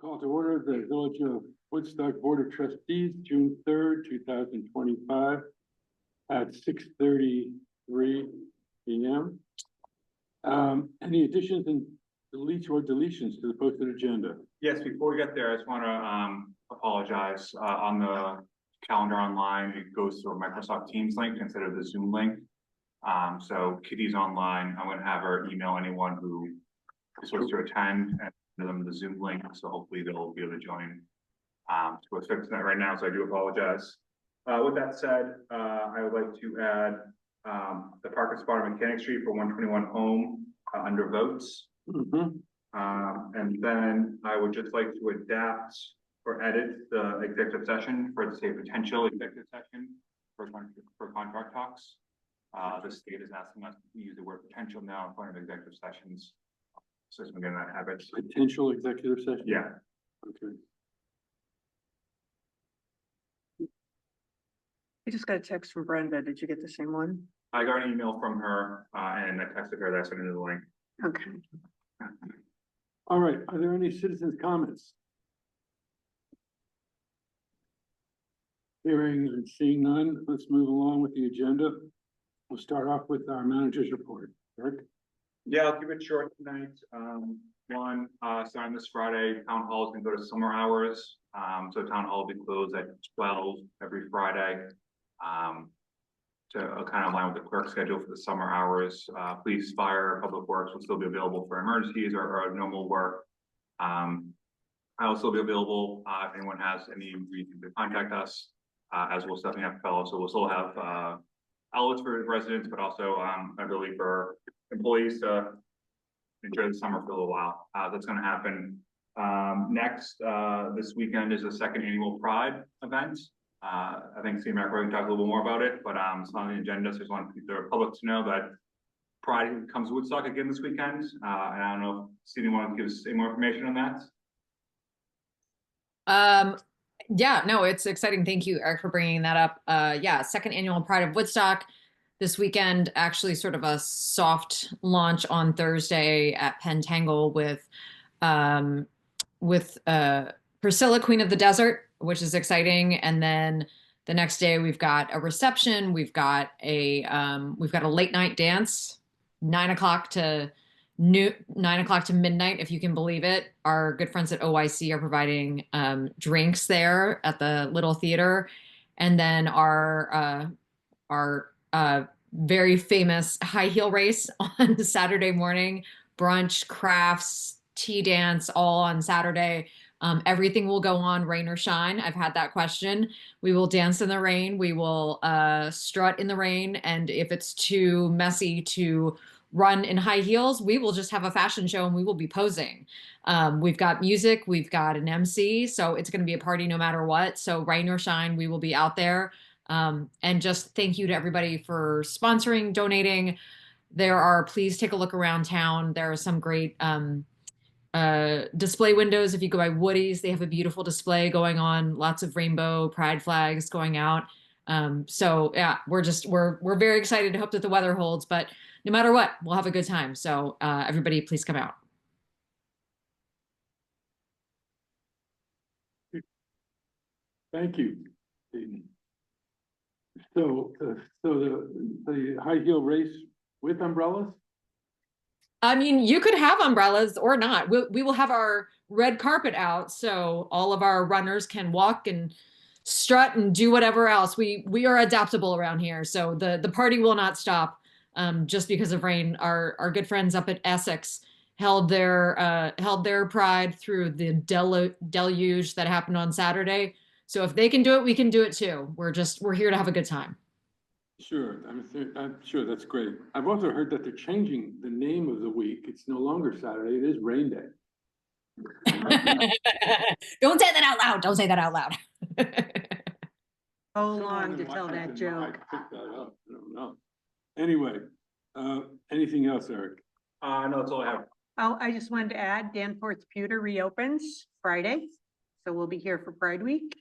Call to order the Village of Woodstock Board of Trustees, June 3rd, 2025 at 6:33 p.m. Any additions and deletions to the posted agenda? Yes, before we get there, I just want to apologize. On the calendar online, it goes through a Microsoft Teams link instead of the Zoom link. So Kitty's online. I'm going to have her email anyone who is supposed to attend and send them the Zoom link. So hopefully they'll be able to join. So it's fixing that right now, so I do apologize. With that said, I would like to add the parking spot on Mechanic Street for 121 Home under votes. And then I would just like to adapt or edit the executive session for the say potential executive session for contract talks. The state is asking us to use the word potential now in front of executive sessions. So I'm getting that habit. Potential executive session? Yeah. Okay. I just got a text from Brenda. Did you get the same one? I got an email from her and I texted her that I sent her the link. Okay. All right. Are there any citizens' comments? Hearing and seeing none, let's move along with the agenda. We'll start off with our manager's report. Eric? Yeah, I'll keep it short tonight. Starting this Friday, town hall is going to go to summer hours. So town hall will be closed at 12 every Friday. To kind of align with the clerk schedule for the summer hours. Police, fire, public works will still be available for emergencies or normal work. I'll also be available if anyone has any reason to contact us, as will Stephanie have fellow. So we'll still have outlets for residents, but also ability for employees to enjoy the summer for a little while. That's going to happen. Next, this weekend is the second annual Pride event. I think Steve Macro can talk a little bit more about it, but it's on the agenda. So I just want the public to know that Pride comes to Woodstock again this weekend. And I don't know if Steve wants to give us any more information on that. Yeah, no, it's exciting. Thank you, Eric, for bringing that up. Yeah, second annual Pride of Woodstock this weekend, actually sort of a soft launch on Thursday at Pentangle with Priscilla, Queen of the Desert, which is exciting. And then the next day we've got a reception. We've got a late night dance, 9 o'clock to midnight, if you can believe it. Our good friends at OIC are providing drinks there at the Little Theater. And then our very famous high heel race on Saturday morning, brunch, crafts, tea dance, all on Saturday. Everything will go on, rain or shine. I've had that question. We will dance in the rain. We will strut in the rain. And if it's too messy to run in high heels, we will just have a fashion show and we will be posing. We've got music, we've got an MC, so it's going to be a party no matter what. So rain or shine, we will be out there. And just thank you to everybody for sponsoring, donating. Please take a look around town. There are some great display windows. If you go by Woody's, they have a beautiful display going on, lots of rainbow pride flags going out. So yeah, we're very excited to hope that the weather holds, but no matter what, we'll have a good time. So everybody please come out. Thank you. So the high heel race with umbrellas? I mean, you could have umbrellas or not. We will have our red carpet out, so all of our runners can walk and strut and do whatever else. We are adaptable around here, so the party will not stop just because of rain. Our good friends up at Essex held their pride through the deluge that happened on Saturday. So if they can do it, we can do it too. We're here to have a good time. Sure, I'm sure that's great. I've also heard that they're changing the name of the week. It's no longer Saturday, it is rain day. Don't say that out loud. Don't say that out loud. How long to tell that joke? I picked that up. I don't know. Anyway, anything else, Eric? No, that's all I have. Oh, I just wanted to add Danforth's Pewter reopens Friday. So we'll be here for Pride Week.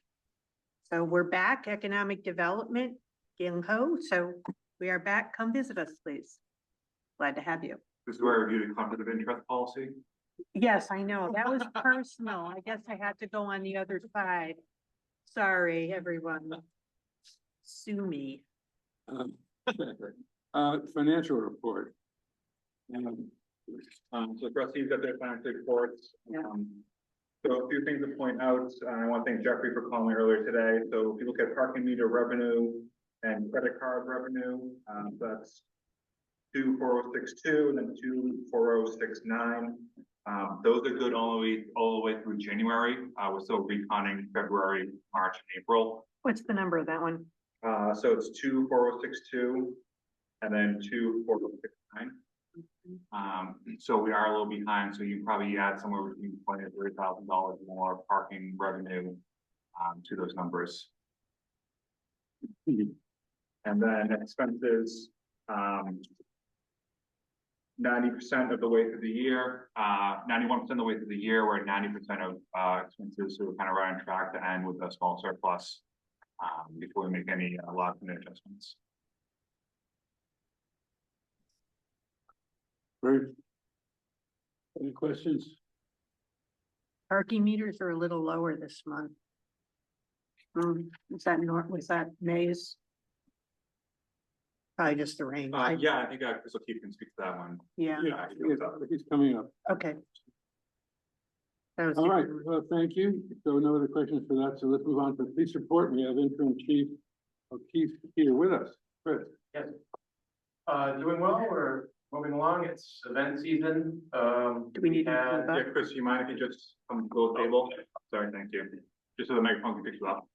So we're back, economic development, Gil Ho. So we are back. Come visit us, please. Glad to have you. This is where I review the conflict of interest policy. Yes, I know. That was personal. I guess I had to go on the other side. Sorry, everyone. Sue me. Um, Financial report. So trustees got their financial reports. Yeah. So a few things to point out. I want to thank Jeffrey for calling me earlier today. So if you look at parking meter revenue and credit card revenue, that's 24062 and then 24069. Those are good all the way through January. We're still reconning February, March, and April. What's the number of that one? So it's 24062 and then 24069. So we are a little behind, so you probably add somewhere between $20,000 to $30,000 more parking revenue to those numbers. And then expenses, 90% of the way through the year, 91% of the way through the year, we're at 90% of expenses, so we're kind of right on track to end with a small surplus before we make any last minute adjustments. Great. Any questions? Parking meters are a little lower this month. Was that May's? Probably just the rain. Yeah, I think Chris O'Keefe can speak to that one. Yeah, He's coming up. okay. That was All the- right, well, thank you. So no other questions for that. So let's move on to the police report. We have interim chief O'Keefe here with us. Chris. Yes. Doing well, we're moving along, it's event season, Do we need to had- move up? Yeah, Chris, you mind if you just come to the table? Sorry, thank you. Just so the microphone can pick you up.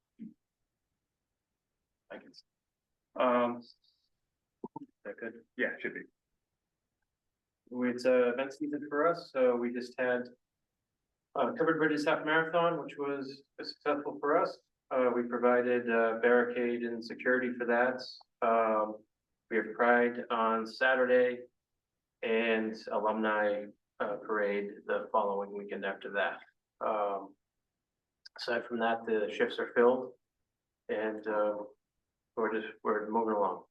I can. Is that good? Yeah, it should be. It's event season for us, so we just had Covered Bridges Half Marathon, which was successful for us. We provided barricade and security for that. We have Pride on Saturday and alumni parade the following weekend after that. Aside from that, the shifts are filled and we're moving along.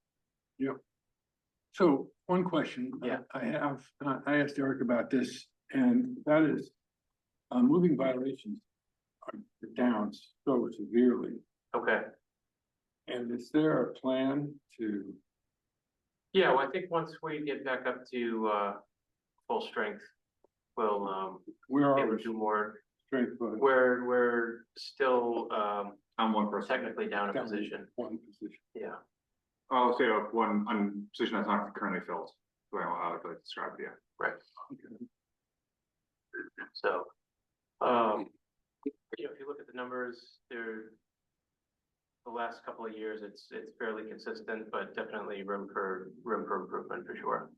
So one question. Yeah. I asked Eric about this, and that is, moving violations are down so severely. Okay. And is there a plan to, Yeah, well, I think once we get back up to full strength, we'll where be are able we to do more. strength? But We're still I'm one person. technically down a down position. one position. Yeah. I'll say one position that's not currently filled. The way I would like to describe it, yeah. Right. Okay. So, if you look at the numbers, the last couple of years, it's fairly consistent, but definitely room for improvement for sure.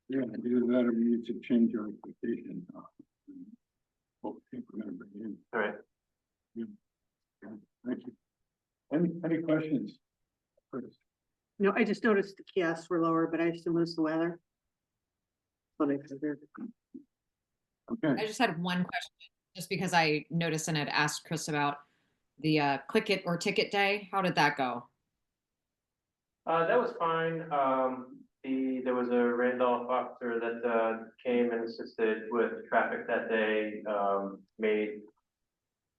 Yeah, either that or we need to change our expectation. What we think we're gonna bring in. All right. Yeah, thank you. Any questions? Chris? No, I just noticed the kiosks were lower, but I assume it's the weather. But I figured. Okay. I just had one question, just because I noticed and had asked Chris about the click it or ticket day. How did that go? That was fine. There was a Randolph officer that came and assisted with traffic that day, made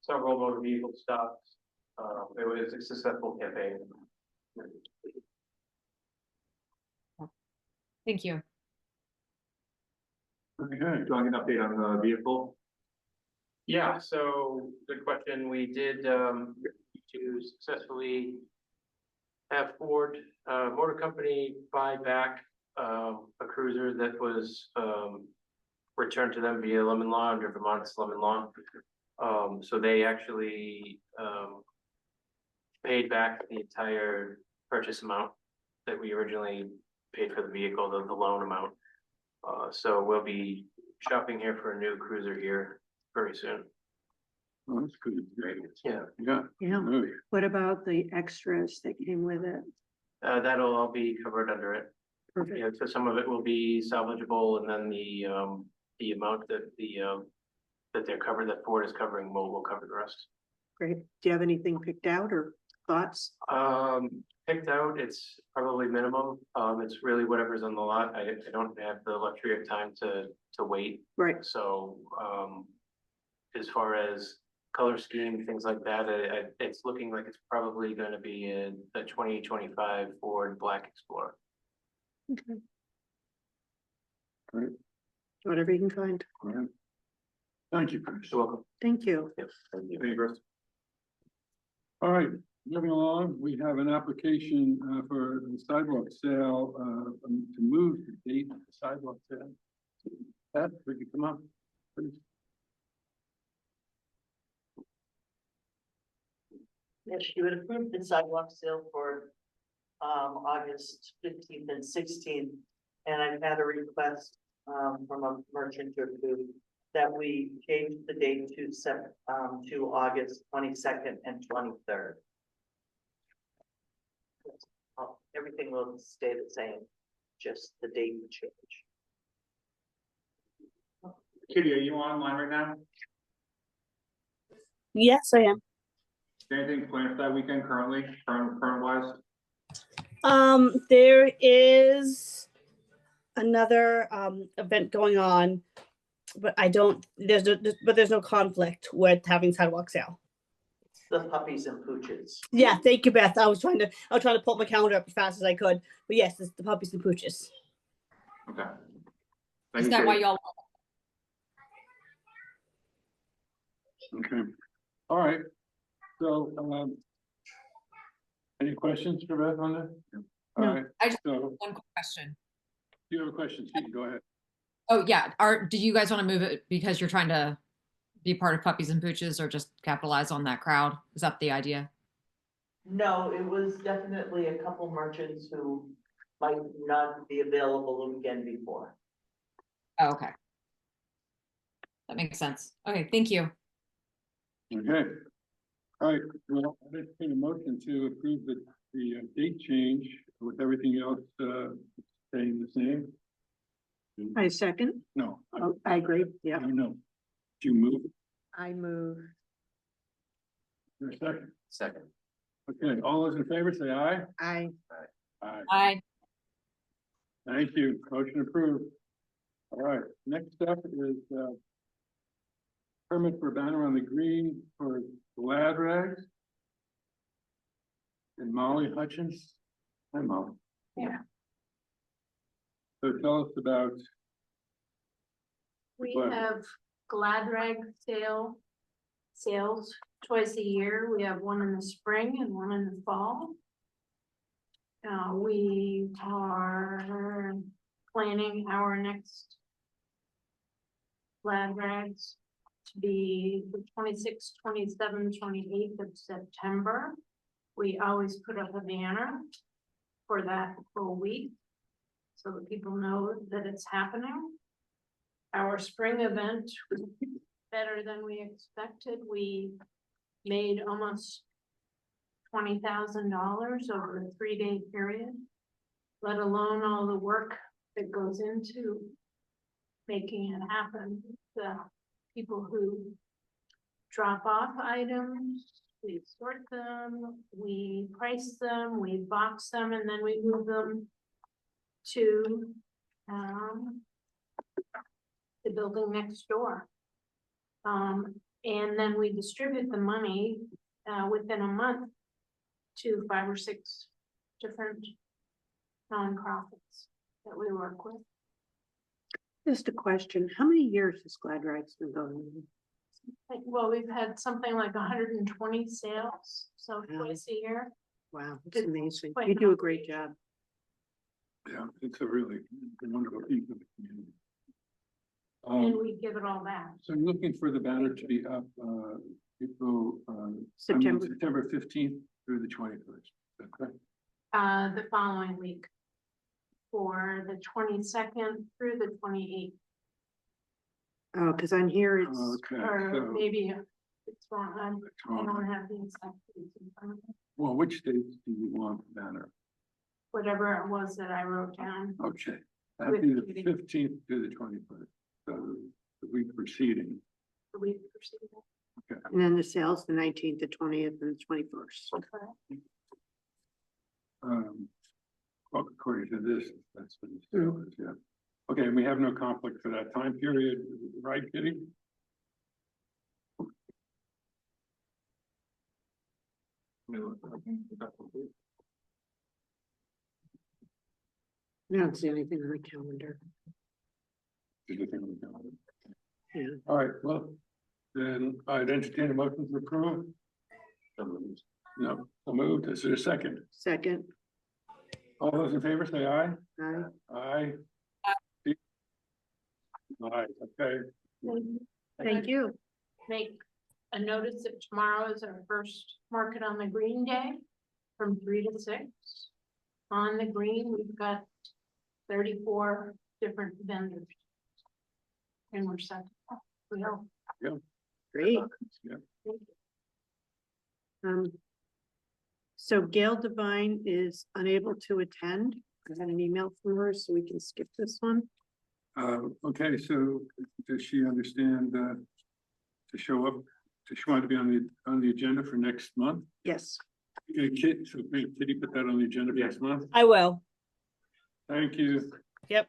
several motor vehicle stops. It was a successful campaign. Thank you. Okay. Do you want an update on the vehicle? Yeah, so good question. We did to successfully have Ford Motor Company buy back a cruiser that was returned to them via lemon law under Vermont's lemon law. So they actually paid back the entire purchase amount that we originally paid for the vehicle, the loan amount. So we'll be shopping here for a new cruiser here very soon. Oh, that's good. Great. Yeah, Yeah. Yeah. Really. What about the extras that came with it? that'll all be covered under it. Perfect. Yeah, so some of it will be salvageable, and then the amount that that they're covered, that Ford is covering, will cover the rest. Great. Do you have anything picked out or thoughts? picked out, it's probably minimum. It's really whatever's on the lot. I don't have the luxury of time to wait. Right. So, as far as color scheme, things like that, it's looking like it's probably gonna be in the 2025 Ford Black Explorer. Okay. Great. Whatever you can find. All right. Thank you, Chris. You're welcome. Thank you. Yes, thank you. Thank you, Chris. All right, moving along, we have an application for the sidewalk sale, to move the date of the sidewalk sale. Pat, would you come up, please? Yes, you would approve the sidewalk sale for August 15th and 16th. And I've had a request from a merchant to approve that we change the date to August 22nd and 23rd. Everything will stay the same, just the date will change. Kitty, are you online right now? Yes, I am. Anything planned for that weekend currently, current wise? There is another event going on, but there's no conflict with having sidewalk sale. The puppies and pooches. Yeah, thank you, Beth. I was trying to pull up my calendar up as fast as I could, but yes, it's the puppies and pooches. Okay. Thank Is you, that why Kitty. y'all? Okay, all right, so, any questions for Beth on this? All No. right, I just- so, One quick question. you have a question, Steve, go ahead. Oh, yeah. Do you guys want to move it because you're trying to be part of Puppies and Pooches or just capitalize on that crowd? Is that the idea? No, it was definitely a couple merchants who might not be available the weekend before. Oh, okay. That makes sense. Okay, thank you. Okay. All right, well, I entertain a motion to approve the date change with everything else, staying the same. I second. No, Oh, I agree. I Yeah. don't know. Do you move? I move. For a second. Second. Okay, all those in favor, say aye. I, Aye. Bye. Thank you, motion approved. All right, next up is, permit for banner on the green for Glad Rags. And Molly Hutchins. Hi, Molly. Yeah. So tell us about, We What? have Glad Rag sales twice a year. We have one in the spring and one in the fall. We are planning our next Glad Rags to be the 26th, 27th, 28th of September. We always put up a banner for that full week, so that people know that it's happening. Our spring event was better than we expected. We made almost $20,000 over a 3-day period, let alone all the work that goes into making it happen. The people who drop off items, we sort them, we price them, we box them, and then we move them to the building next door. And then we distribute the money within a month to 5 or 6 different nonprofits that we work with. just a question. How many years has Glad Rags been going? Well, we've had something like 120 sales, so Wow. twice a year. Wow, it's It's amazing. quite You do a an great job. yeah, it's a really wonderful thing for the community. And we give it all back. So I'm looking for the banner to be up, April, September. September 15th through the 21st. Okay, The following week for the 22nd through the 28th, Oh, because on here it's, okay, or so, maybe it's wrong. I um, don't have the exact dates in front of me. well, which dates do you want the banner? Whatever it was that I wrote down. Okay, that'd be the 15th through the 21st, so the week preceding. The week preceding. and then the sales, the 19th, the 20th, and the 21st. Correct. Well, according to this, that's what it says, yeah. Okay, and we have no conflict for that time period, right, Kitty? I don't see anything on the calendar. Yeah. All right, well, then I'd entertain a motion to approve. No, so moved. Is there a second? Second, All those in favor say aye. aye. Aye. Aye, okay. Thank you. Make a notice that tomorrow is our first Market on the Green Day from 3 to 6. On the green, we've got 34 different vendors. And we're set. We hope. Great. Yeah. So Gail Devine is unable to attend. I got an email from her, so we can skip this one. Okay, so does she understand to show up? Does she want to be on the agenda for next month? Yes. Okay, so Kitty put that on the agenda for next month? I will. Thank you. Yep.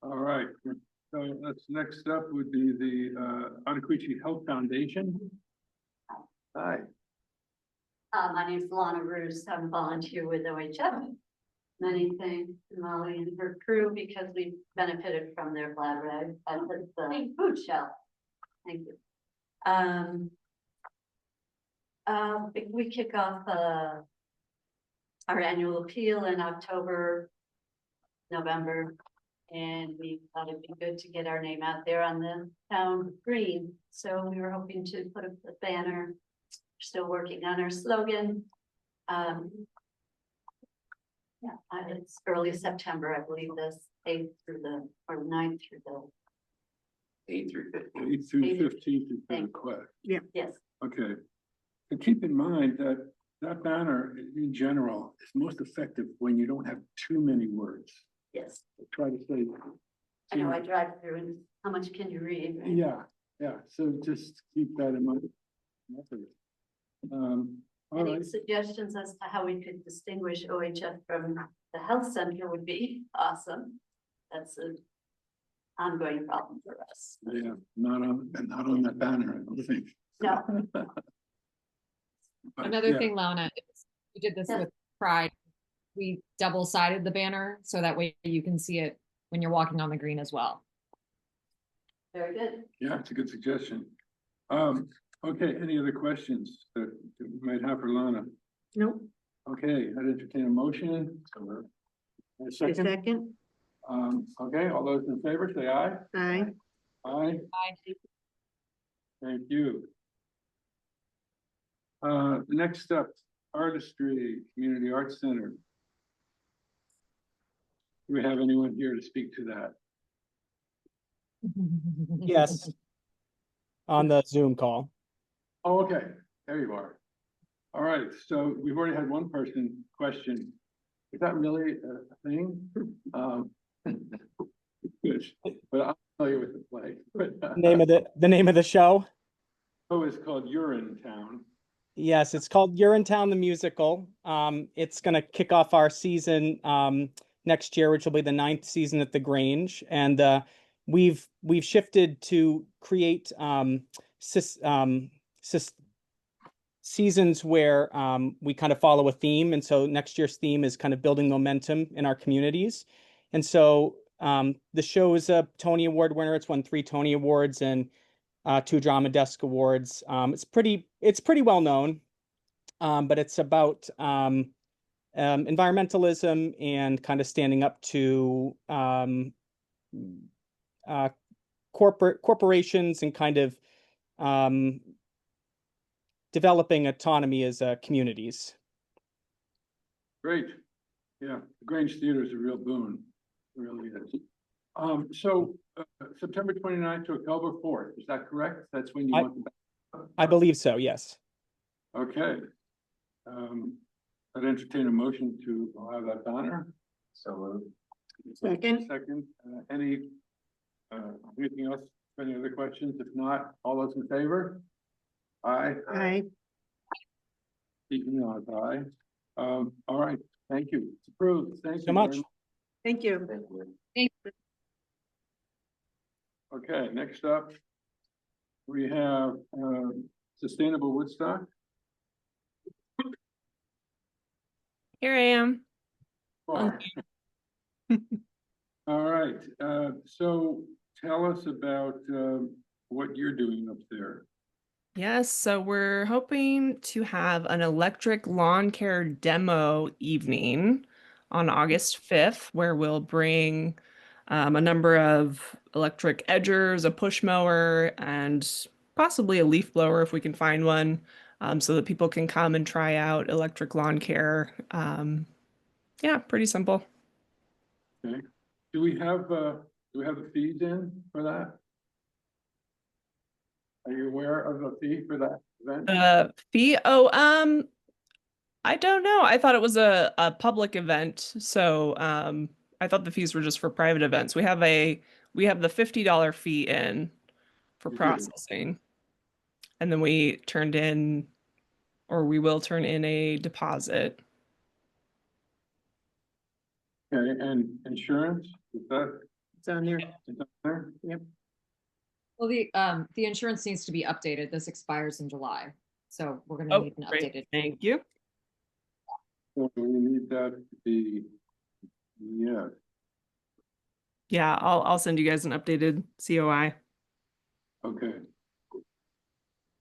All right, so that's next up would be the Ottaquiche Health Foundation. Hi. My name is Lana Roos. I'm a volunteer with OHF. Many thanks to Molly and her crew because we benefited from their flat rag at the food shelf. Thank you. We kick off our annual appeal in October, November, and we thought it'd be good to get our name out there on the town green. So we were hoping to put up the banner. Still working on our slogan. Yeah, it's early September, I believe this 8th through the, or 9th through the. 8 through 15. 8th through 8th. 15th is the Thank you. request. Yes, Okay. And keep in mind that that banner in general is most effective when you don't have too many words. yes. Try to say. I know I drive through and how much can you read? Right? Yeah, so just keep that in mind. All Any right, suggestions as to how we could distinguish OHF from the health center would be awesome. That's an ongoing problem for us. yeah, not on that banner, I don't think. No, But, Another yeah, thing, Lana, is we did this Yeah. with Pride. We double-sided the banner so that way you can see it when you're walking on the green as well. very good. Yeah, it's a good suggestion. Okay, any other questions that you might have for Lana? Nope. Okay, I'd entertain a motion. A A second, second, okay, all those in favor, say aye. aye. Aye. Thank you. Next up, Artistry Community Arts Center. Do we have anyone here to speak to that? Yes. On the Zoom call. Oh, okay, there you are. All right, so we've already had one person question. Is that really a thing? Good, but I'm familiar with the play. The name of the show. Oh, it's called Urine Town. Yes, it's called Urinetown the Musical. It's gonna kick off our season next year, which will be the 9th season at the Grange. And we've shifted to create seasons where we kind of follow a theme. And so next year's theme is kind of building momentum in our communities. And so the show is a Tony Award winner. It's won 3 Tony Awards and 2 Drama Desk Awards. It's pretty well known, but it's about environmentalism and kind of standing up to corporations and kind of developing autonomy as communities. Great. Yeah, the Grange Theater is a real boon. It really is. So September 29th to October 4th, is that correct? That's when you want the. I believe so, yes. Okay. I'd entertain a motion to allow that banner. So. Second. Second, anything else? Any other questions? If not, all those in favor? Aye. Aye. Speaking of aye. All right, thank you. It's approved. Thank you So much. very Thank you. Okay, next up, we have, Sustainable Woodstock. Here I am. All right, so tell us about, what you're doing up there. Yes, so we're hoping to have an electric lawn care demo evening on August 5th, where we'll bring a number of electric edgers, a push mower, and possibly a leaf blower if we can find one, so that people can come and try out electric lawn care. Yeah, pretty simple. Okay, do we have the fees in for that? Are you aware of the fee for that event? Fee? I don't know. I thought it was a public event, so I thought the fees were just for private events. We have the $50 fee in for You do. processing, and then we will turn in a deposit. Okay, and insurance, is that, It's on there. is that there? Yep. Well, the insurance needs to be updated. This expires in July. So we're gonna Oh, need an great. updated. Thank you. So we need that to be, yeah, Yeah, I'll send you guys an updated COI. okay.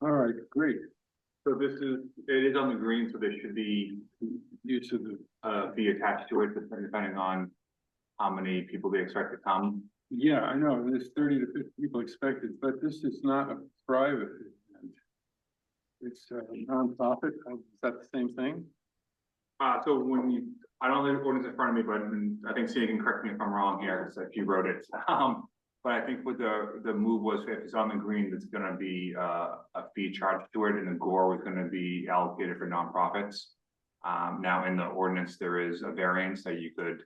All right, great. So it is on the green, so there should be Use of the, fee attached to it, depending on how many people they expect to come. yeah, I know, there's 30 to 50 people expected, but this is not a private event. It's a nonprofit, is that the same thing? So I don't have the ordinance in front of me, but I think Celia can correct me if I'm wrong here, because she wrote it. But I think what the move was, if it's on the green, there's gonna be a fee charged to it, and the gore was gonna be allocated for nonprofits. Now in the ordinance, there is a variance that you could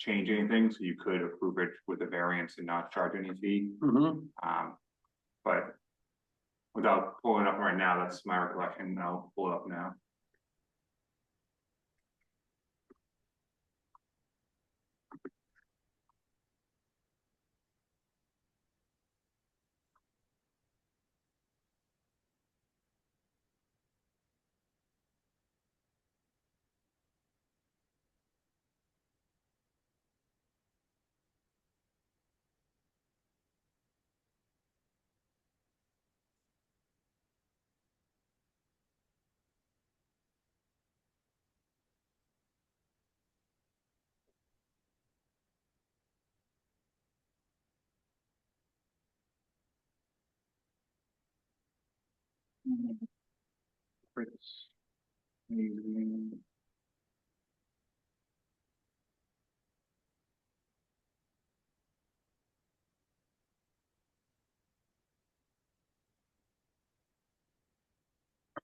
change anything, so you could approve it with a variance and not charge any fee. Mm-hmm. But without pulling it up right now, that's my recollection. I'll pull it up now.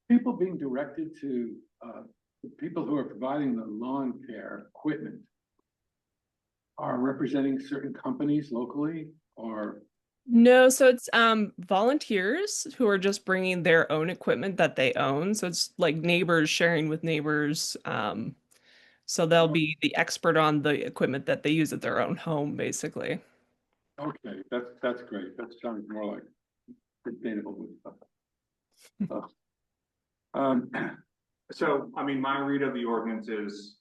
People being directed to, the people who are providing the lawn care equipment are representing certain companies locally, or, No, so it's volunteers who are just bringing their own equipment that they own. So it's like neighbors sharing with neighbors. So they'll be the expert on the equipment that they use at their own home, basically. okay, that's great, that sounds more like sustainable with stuff. So, I mean, my read of the ordinance is,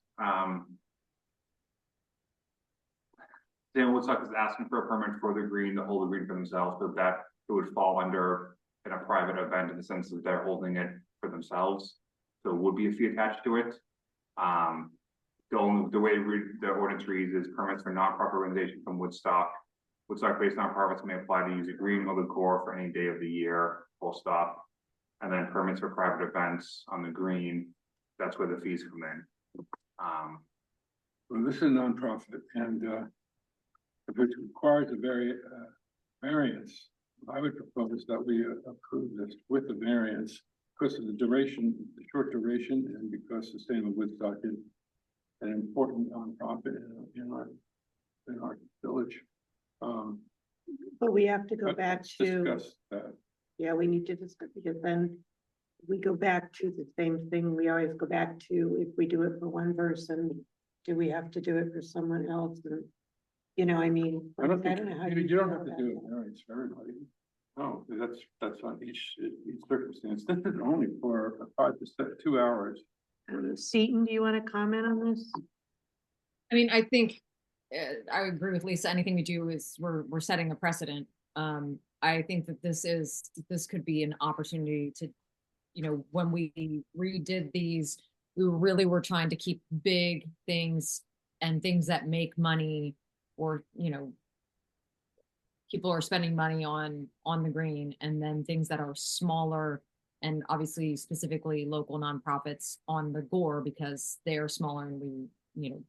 Dan Woodstock is asking for a permit for the green to hold the green for themselves, so that it would fall under in a private event in the sense that they're holding it for themselves. So it would be a fee attached to it. The way the ordinance reads is permits for nonprofit organization from Woodstock. Woodstock-based nonprofits may apply to use a green or the core for any day of the year, full stop. And then permits for private events on the green, that's where the fees come in. Well, this is a nonprofit, and if it requires a variance, I would propose that we approve this with the variance because of the duration, the short duration, and because Sustainable Woodstock is an important nonprofit in our village. But we have to go But back let's to, discuss that. yeah, we need to discuss, because then we go back to the same thing we always go back to, if we do it for one person, do we have to do it for someone else? And, you know, I mean, I don't think, know how you don't feel have to about do it, that. variance for everybody. No, that's on each circumstance. This is only for 5 to 2 hours. Seaton, do you want to comment on this? I mean, I think I agree with Lisa. Anything we do is we're setting a precedent. I think that this could be an opportunity to, you know, when we redid these, we really were trying to keep big things and things that make money, or, you know, people are spending money on the green, and then things that are smaller and obviously specifically local nonprofits on the gore, because they're smaller and you know,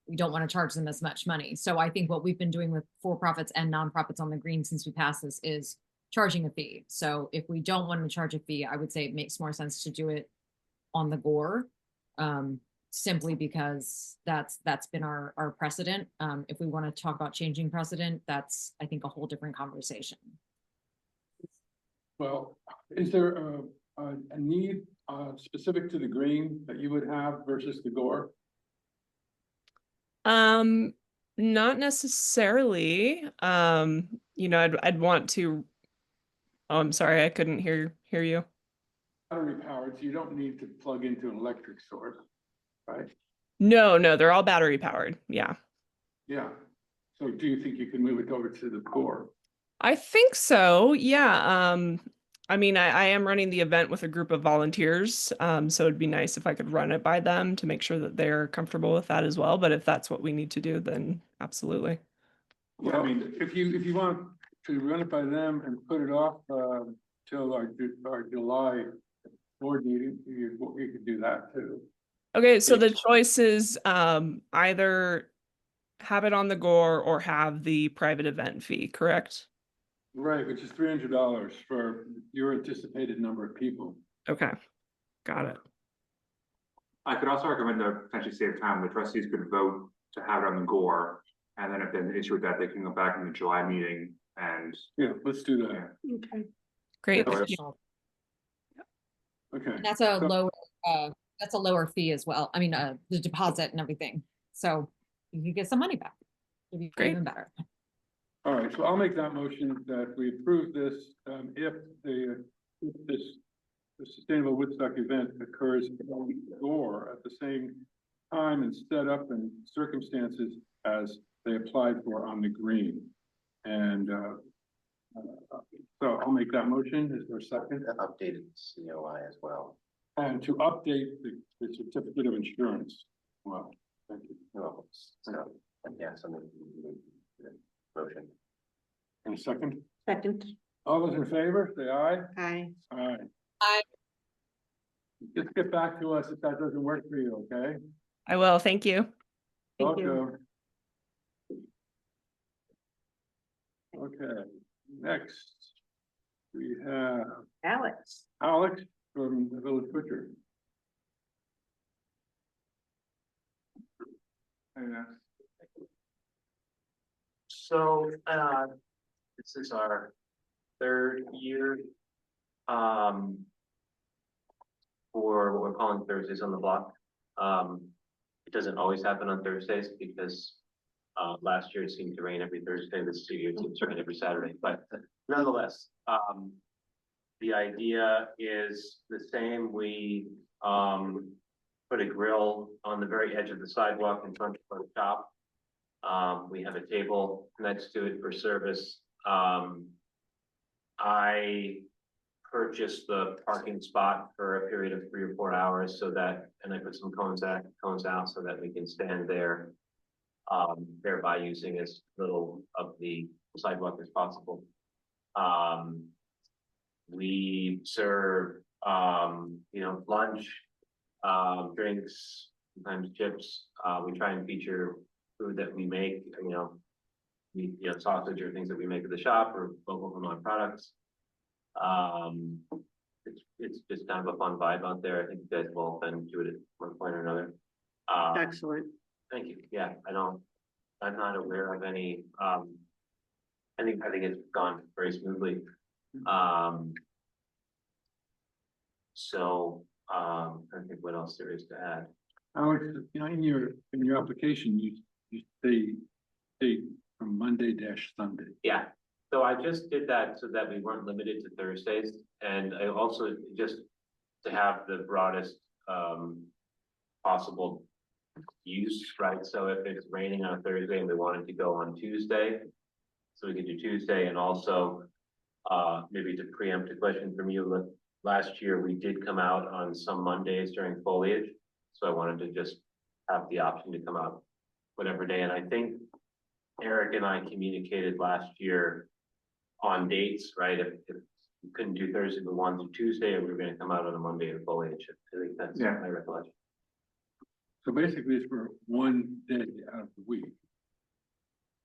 we don't want to charge them as much money. So I think what we've been doing with for-profits and nonprofits on the green since we passed this is charging a fee. So if we don't want to charge a fee, I would say it makes more sense to do it on the gore, simply because that's been our precedent. If we want to talk about changing precedent, that's, I think, a whole different conversation. Well, is there a need specific to the green that you would have versus the gore? Not necessarily. You know, I'd want to. Oh, I'm sorry, I couldn't hear you. Battery powered, so you don't need to plug into an electric source, right? No, they're all battery powered. Yeah. Yeah. So do you think you can move it over to the core? I think so. Yeah. I mean, I am running the event with a group of volunteers. So it'd be nice if I could run it by them to make sure that they're comfortable with that as well. But if that's what we need to do, then absolutely. Well, I mean, if you want to run it by them and put it off till our July board meeting, you could do that too. Okay, so the choice is either have it on the gore or have the private event fee, correct? Right, which is $300 for your anticipated number of people. Okay, got it. I could also recommend to potentially save time. The trustees could vote to have it on the gore. And then if there's an issue with that, they can go back in the July meeting and. Yeah, let's do that. Okay. Great. Yeah. Thank you. Okay. And that's a lower fee as well. I mean, the deposit and everything. So you could get some money back. It'd be Great. even better. All right, so I'll make that motion that we approve this, if the Sustainable Woodstock event occurs or at the same time and set up and circumstances as they applied for on the green. And so I'll make that motion. Is there a second? Updated COI as well. And to update the certificate of insurance. Well, thank you. No, so, yeah, something. Motion. And a second? Second. All those in favor, say aye. Aye. Aye. Aye. Just get back to us if that doesn't work for you, okay? I will. Thank you. Thank you. Welcome. Okay, next we have Alex. Alex from the Village Butcher. So, this is our third year, for what we're calling Thursdays on the Block. It doesn't always happen on Thursdays because, last year it seemed to rain every Thursday. This year it seems to rain every Saturday, but nonetheless, the idea is the same. We, put a grill on the very edge of the sidewalk in front of the shop. We have a table next to it for service. I purchased the parking spot for a period of 3 or 4 hours so that, and I put some cones out so that we can stand there, thereby using as little of the sidewalk as possible. We serve, you know, lunch, drinks, sometimes chips. We try and feature food that we make, you know, sausage or things that we make at the shop or local Vermont products. It's just kind of a fun vibe out there. I think you guys have all been to it at one point or another. Excellent. Thank you. Yeah, I'm not aware of any, I think it's gone very smoothly. So, I think what else there is to add. Alex, you know, in your application, you say date from Monday dash Sunday. Yeah, so I just did that so that we weren't limited to Thursdays, and I also just to have the broadest possible use, right? So if it's raining on a Thursday and we wanted to go on Tuesday, so we could do Tuesday, and also maybe to preempt a question from you, last year we did come out on some Mondays during foliage, so I wanted to just have the option to come out whatever day, and I think Eric and I communicated last year on dates, right? If we couldn't do Thursday, we wanted to do Tuesday, or we were gonna come out on a Monday in foliage. I think that's Yeah. my recollection. So basically it's for one day out of the week.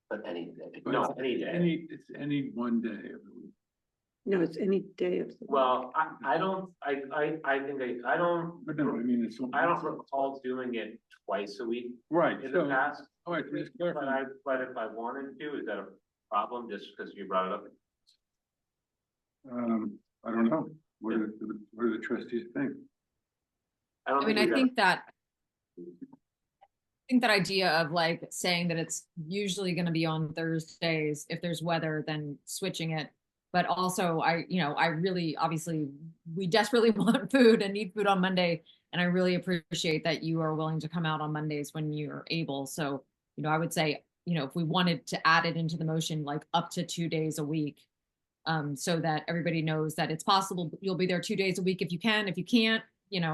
But any day, But no, it's any day. It's any one day of the week. No, it's any day of the. Well, I don't, I think I don't, But no, I mean, it's. I don't recall doing it twice a week Right, in the so, past. all right, just But clarify. but if I wanted to, is that a problem just because you brought it up? I don't know. What do the trustees think? I mean, I think that idea of like saying that it's usually going to be on Thursdays, if there's weather, then switching it. But also I really, obviously, we desperately want food and need food on Monday. And I really appreciate that you are willing to come out on Mondays when you're able. So, I would say, if we wanted to add it into the motion, like up to 2 days a week, so that everybody knows that it's possible. You'll be there 2 days a week if you can. If you can't,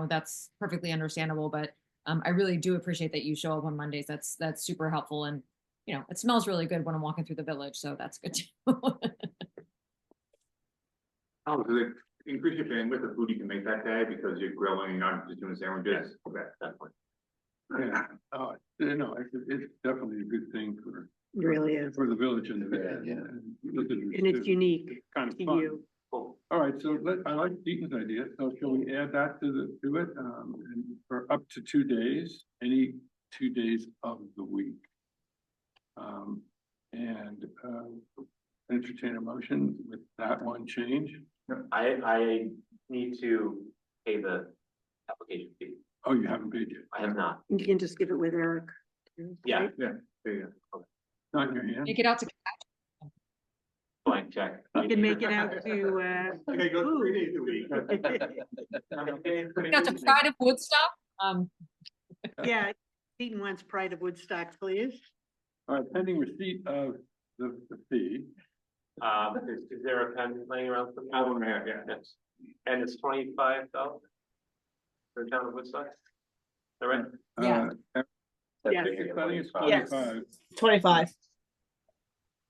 that's perfectly understandable. But I really do appreciate that you show up on Mondays. That's super helpful. And, it smells really good when I'm walking through the village. So that's good too. Oh, so they increase your bandwidth of food you can make that day because you're grilling, you're not just doing sandwiches? Okay, that's fine. Yeah, no, it's definitely a good thing Really is. for the village and the. Yeah. And it's unique Kind of to fun. you. Cool. All right, so I like Deaton's idea, so shall we add that to it, and for up to 2 days, any 2 days of the week? And entertain a motion with that one change. I need to pay the application fee. Oh, you haven't paid yet, I have not. You can just give it with Eric. Yeah, right? Yeah, there you go. not in your hand. Make it out to, blank check. You can make it out to, Okay, go 3 days a week. make it out to Pride of Woodstock. yeah, Eaton wants Pride of Woodstock, please. All right, pending receipt of the fee. Is there a pen laying around? For me? I don't have, yeah. Yes. And it's $25 for the town of Woodstock? Is that right? Yeah. I Yes. think it's Yes. 25. 25.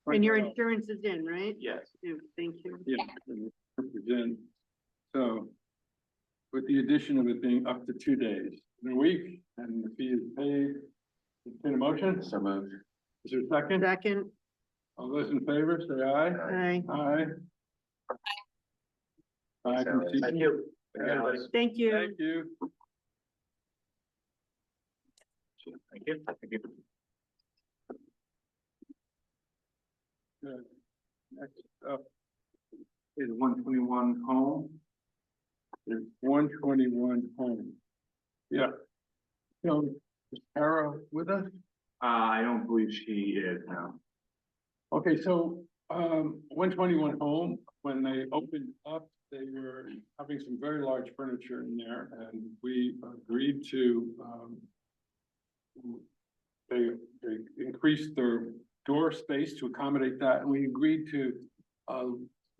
And your insurance is in, right? Yes. Yeah, thank you. Yeah. Represent. So with the addition of it being up to 2 days in a week and the fee is paid, in a motion? So moved. Is there a second? Second, All those in favor, say aye. aye. Aye. Aye. Thank you. Thank you. Thank you. Thank you. Thank you. Good. Next up is 121 home. There's 121 home. Yeah. So is Tara with us? I don't believe she is now. Okay, so 121 home, when they opened up, they were having some very large furniture in there, and we agreed to they increased their door space to accommodate that, and we agreed to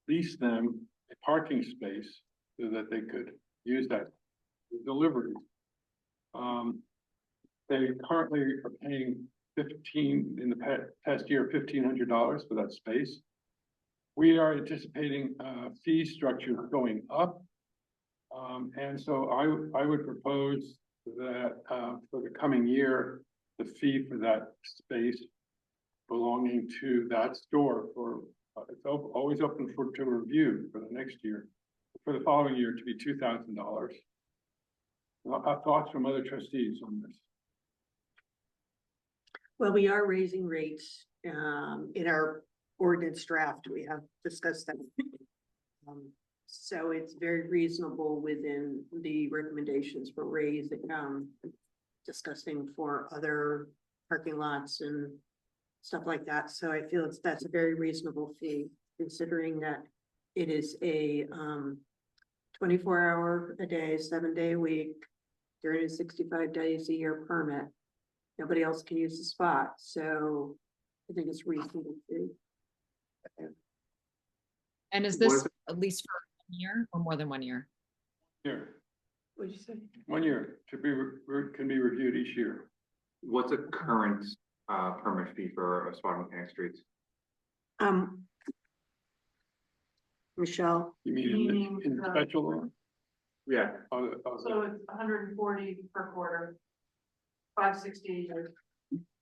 lease them a parking space so that they could use that for delivery. They currently are paying in the past year, $1,500 for that space. We are anticipating fee structure going up. And so I would propose that for the coming year, the fee for that space belonging to that store for it's always open to review for the next year, for the following year to be $2,000. Thoughts from other trustees on this? Well, we are raising rates, in our ordinance draft. We have discussed that. So it's very reasonable within the recommendations for raising, discussing for other parking lots and stuff like that. So I feel that's a very reasonable fee, considering that it is a, 24-hour a day, 7-day a week, 365 days a year permit. Nobody else can use the spot, so I think it's reasonable fee. And is What this is it? at least for 1 year or more than 1 year? Here, What'd you say? 1 year to be, can be reviewed each year. What's a current permit fee for a spot on Mechanic Streets? Michelle, You mean Meaning, in special law? Yeah, So it's 140 per quarter. 560 a year.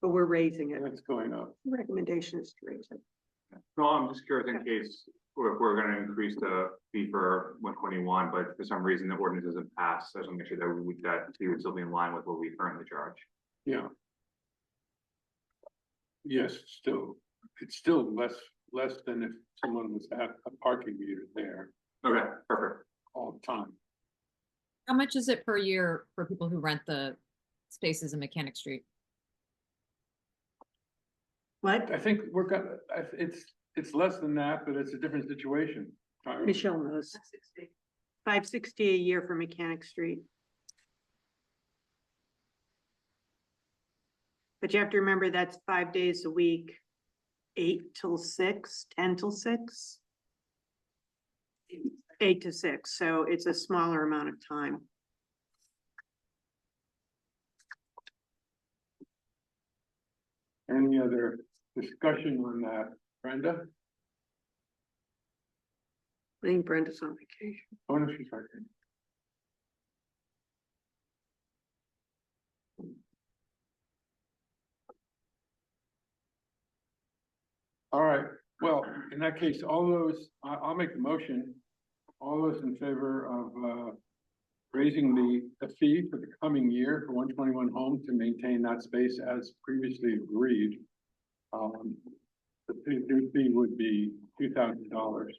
but we're raising it. That's going up. Recommendation is to raise it. no, I'm just curious in case, or if we're gonna increase the fee for 121, but for some reason the ordinance doesn't pass, so I just want to make sure that fee would still be in line with what we currently charge. Yeah. Yes, still, it's still less than if someone was at a parking meter there Okay, perfect. all the time. How much is it per year for people who rent the spaces in Mechanic Street? What? I think we're gonna, it's less than that, but it's a different situation. Michelle knows. 560. 560 a year for Mechanic Street. But you have to remember that's 5 days a week, 8 till 6, 10 till 6. 8 to 6, so it's a smaller amount of time. Any other discussion on that, Brenda? I think Brenda's on vacation. Oh, no, she's working. All right, well, in that case, I'll make the motion. All those in favor of, raising the fee for the coming year for 121 Home to maintain that space as previously agreed. The new fee would be $2,000.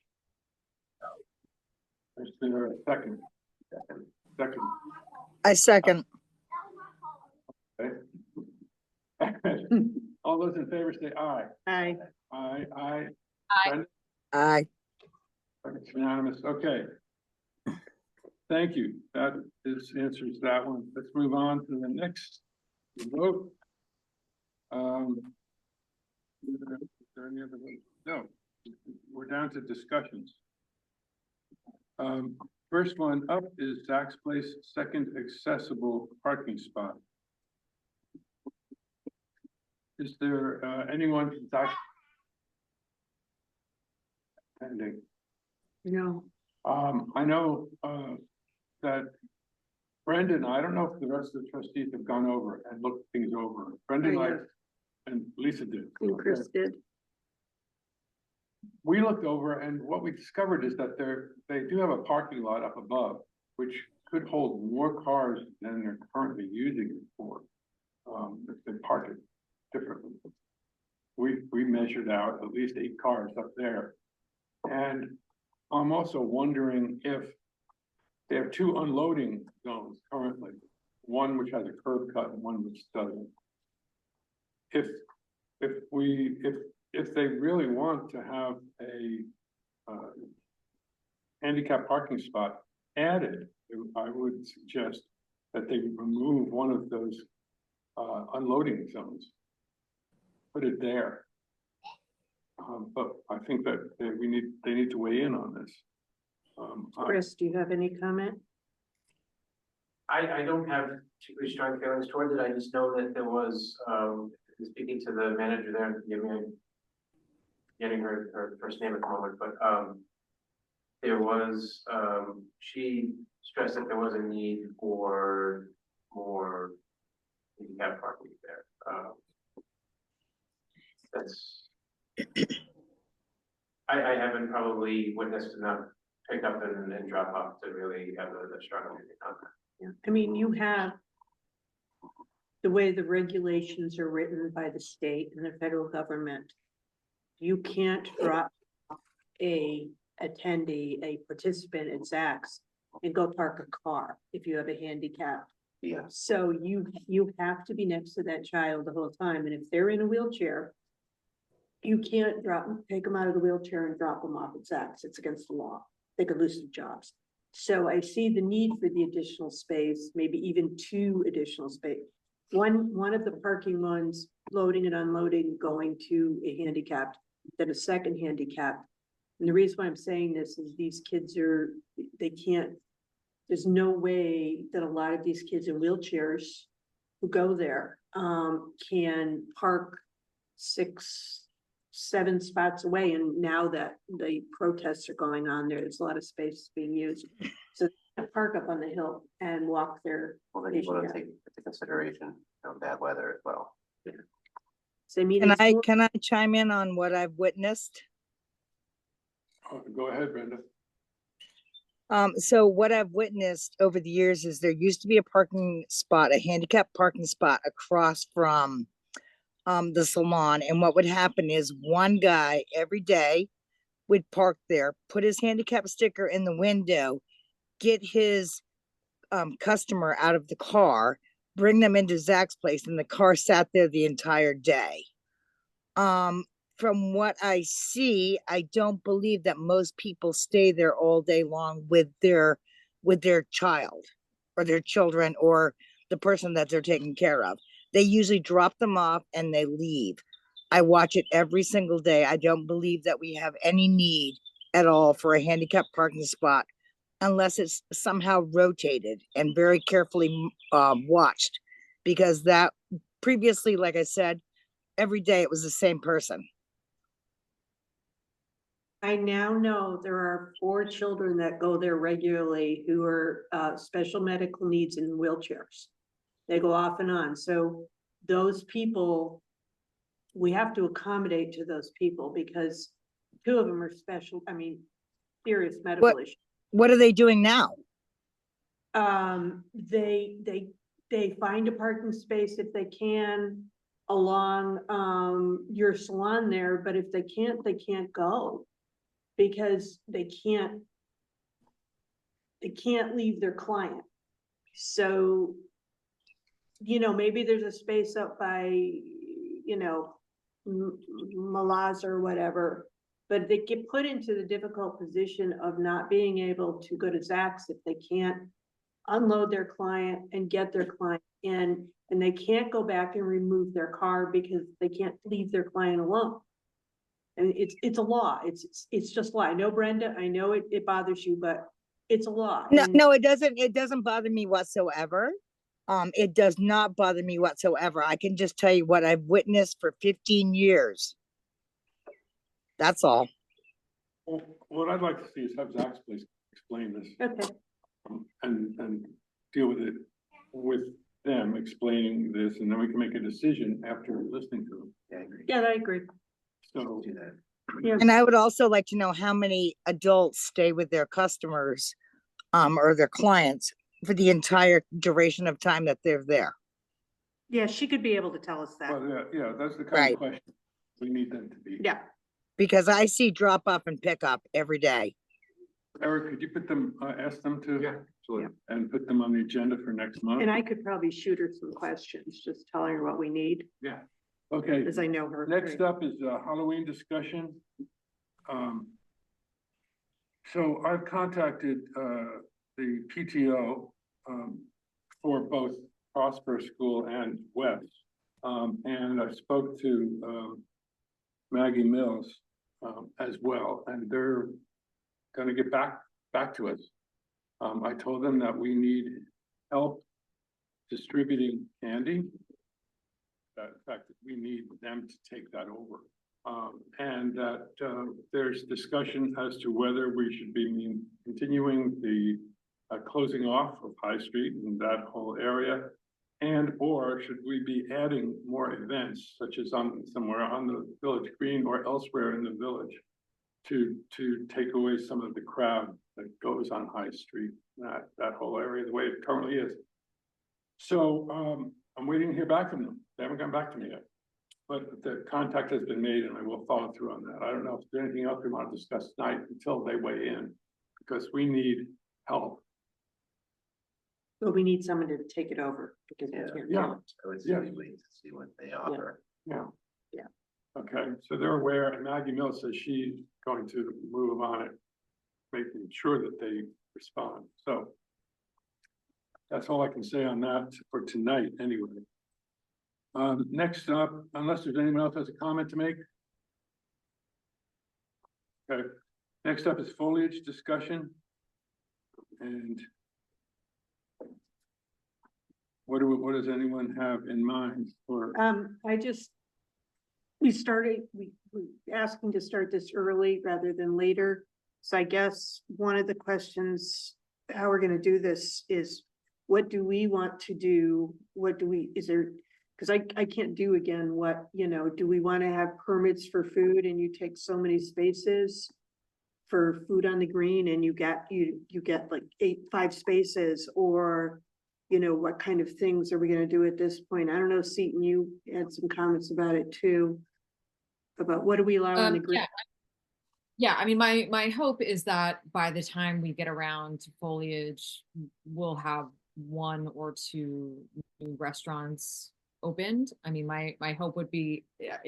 Is there a second? Second. I second. Okay. All those in favor say aye. Aye. Aye, aye. Aye. Brenda? Aye. It's unanimous, okay. Thank you, that answers that one. Let's move on to the next vote. Is there any other vote? No, we're down to discussions. First one up is Zach's Place second accessible parking spot. Is there anyone from Zach's? Pending. No. I know that Brendan, I don't know if the rest of the trustees have gone over and looked things over. Brendan, I have. and Lisa did. And Chris did. We looked over and what we discovered is that they do have a parking lot up above, which could hold more cars than they're currently using it for. If they park it differently. We measured out at least 8 cars up there. And I'm also wondering if they have 2 unloading zones currently, one which has a curb cut and one which doesn't. If they really want to have a handicap parking spot added, I would suggest that they remove one of those unloading zones. Put it there. But I think that they need to weigh in on this. Chris, do you have any comment? I don't have too strong feelings towards it. I just know that there was, speaking to the manager there, getting her first name at the moment, but, there was, she stressed that there was a need for more handicap parking there. I haven't probably witnessed enough pick up and drop off to really have a strong opinion on that. Yeah. I mean, you have the way the regulations are written by the state and the federal government. You can't drop a attendee, a participant at Zax and go park a car if you have a handicap. Yeah. So you have to be next to that child the whole time, and if they're in a wheelchair, you can't take them out of the wheelchair and drop them off at Zax. It's against the law. They could lose their jobs. So I see the need for the additional space, maybe even 2 additional space. One of the parking ones, loading and unloading, going to a handicapped, then a second handicapped. And the reason why I'm saying this is these kids they can't, there's no way that a lot of these kids in wheelchairs who go there, can park 6, 7 spots away. And now that the protests are going on there's a lot of space being used. So they park up on the hill and walk there. Well, then you want to take into consideration, bad weather as well. So I mean, Can it's more- can I chime in on what I've witnessed? Go ahead, Brenda. So what I've witnessed over the years is there used to be a parking spot, a handicap parking spot across from the salon. And what would happen is one guy every day would park there, put his handicap sticker in the window, get his customer out of the car, bring them into Zach's place, and the car sat there the entire day. From what I see, I don't believe that most people stay there all day long with their child or their children or the person that they're taking care of. They usually drop them off and they leave. I watch it every single day. I don't believe that we have any need at all for a handicap parking spot unless it's somehow rotated and very carefully watched, because that previously, like I said, every day it was the same person. I now know there are 4 children that go there regularly who are special medical needs in wheelchairs. They go off and on. So those people, we have to accommodate to those people because 2 of them are special, serious medical issues. What are they doing now? They find a parking space if they can along your salon there, but if they can't go. Because they can't leave their client. So, maybe there's a space up by, Malaz or whatever, but they get put into the difficult position of not being able to go to Zach's if they can't unload their client and get their client in, and they can't go back and remove their car because they can't leave their client alone. And it's a law. It's just law. I know, Brenda, I know it bothers you, but it's a law. No, it doesn't bother me whatsoever. It does not bother me whatsoever. I can just tell you what I've witnessed for 15 years. That's all. Well, what I'd like to see is have Zach's place explain this. Okay. And deal with it with them explaining this, and then we can make a decision after listening to them. Yeah, I agree. Yeah, I agree. So, Do that. Yeah. And I would also like to know how many adults stay with their customers or their clients for the entire duration of time that they're there. Yeah, she could be able to tell us that. well, yeah, that's the kind Right. of question we need them to be. Yeah. Because I see drop off and pick up every day. Eric, could you put them, ask them to? Yeah, absolutely. And put them on the agenda for next month? And I could probably shoot her some questions, just telling her what we need, Yeah. Okay. because I know her. Next up is Halloween discussion. So I've contacted the PTO for both Prosper School and West. And I spoke to Maggie Mills as well, and they're gonna get back to us. I told them that we need help distributing candy. That in fact, we need them to take that over. And that there's discussion as to whether we should be continuing the closing off of High Street and that whole area. And or should we be adding more events such as somewhere on the village green or elsewhere in the village to take away some of the crowd that goes on High Street, that whole area, the way it currently is. So I'm waiting to hear back from them. They haven't gotten back to me yet. but the contact has been made and I will follow through on that. I don't know if there's anything else we want to discuss tonight until they weigh in, because we need help. But we need someone to take it over because we Yeah. can't. Yeah. do it. I would Yeah. say wait to see what they offer. Yeah. Yeah. Okay, so they're aware, and Maggie Mills says she's going to move on it, making sure that they respond, so. That's all I can say on that for tonight, anyway. Next up, unless there's anyone else has a comment to make. Okay, next up is foliage discussion. And what does anyone have in mind for? We asking to start this early rather than later. So I guess one of the questions, how we're gonna do this is, what do we want to do? Cause I can't do again do we wanna have permits for food and you take so many spaces for food on the green and you get like 5 spaces, or what kind of things are we gonna do at this point? I don't know, Seton, you had some comments about it too. About what do we allow on the green? Yeah, I mean, my hope is that by the time we get around to foliage, we'll have 1 or 2 new restaurants opened. I mean, my hope would be,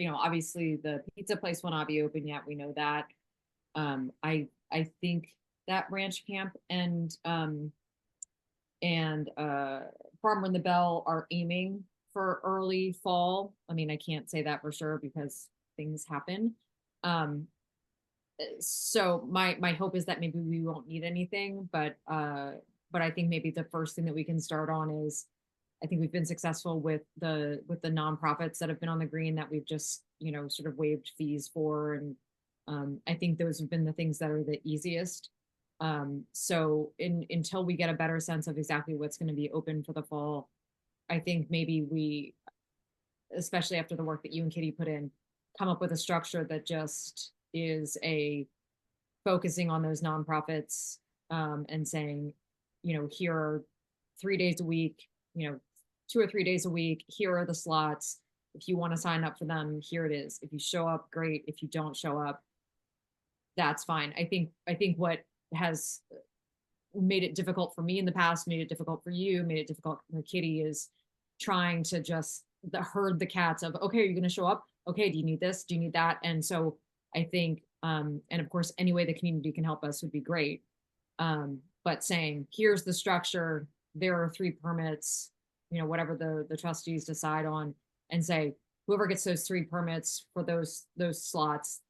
obviously the pizza place will not be open yet. We know that. I think that Ranch Camp and Farmer in the Bell are aiming for early fall. I mean, I can't say that for sure because things happen. So my hope is that maybe we won't need anything, but I think maybe the first thing that we can start on is, I think we've been successful with the nonprofits that have been on the green that we've just sort of waived fees for, and I think those have been the things that are the easiest. So until we get a better sense of exactly what's going to be open for the fall, I think maybe we, especially after the work that you and Kitty put in, come up with a structure that just is focusing on those nonprofits, and saying, here are 3 days a week, 2 or 3 days a week, here are the slots. If you want to sign up for them, here it is. If you show up, great. If you don't show up, that's fine. I think what has made it difficult for me in the past, made it difficult for you, made it difficult for Kitty, is trying to just herd the cats of, okay, are you going to show up? Okay, do you need this? Do you need that? And so I think, and of course, any way the community can help us would be great. But saying, here's the structure, there are 3 permits, whatever the trustees decide on, and say, whoever gets those 3 permits for those slots,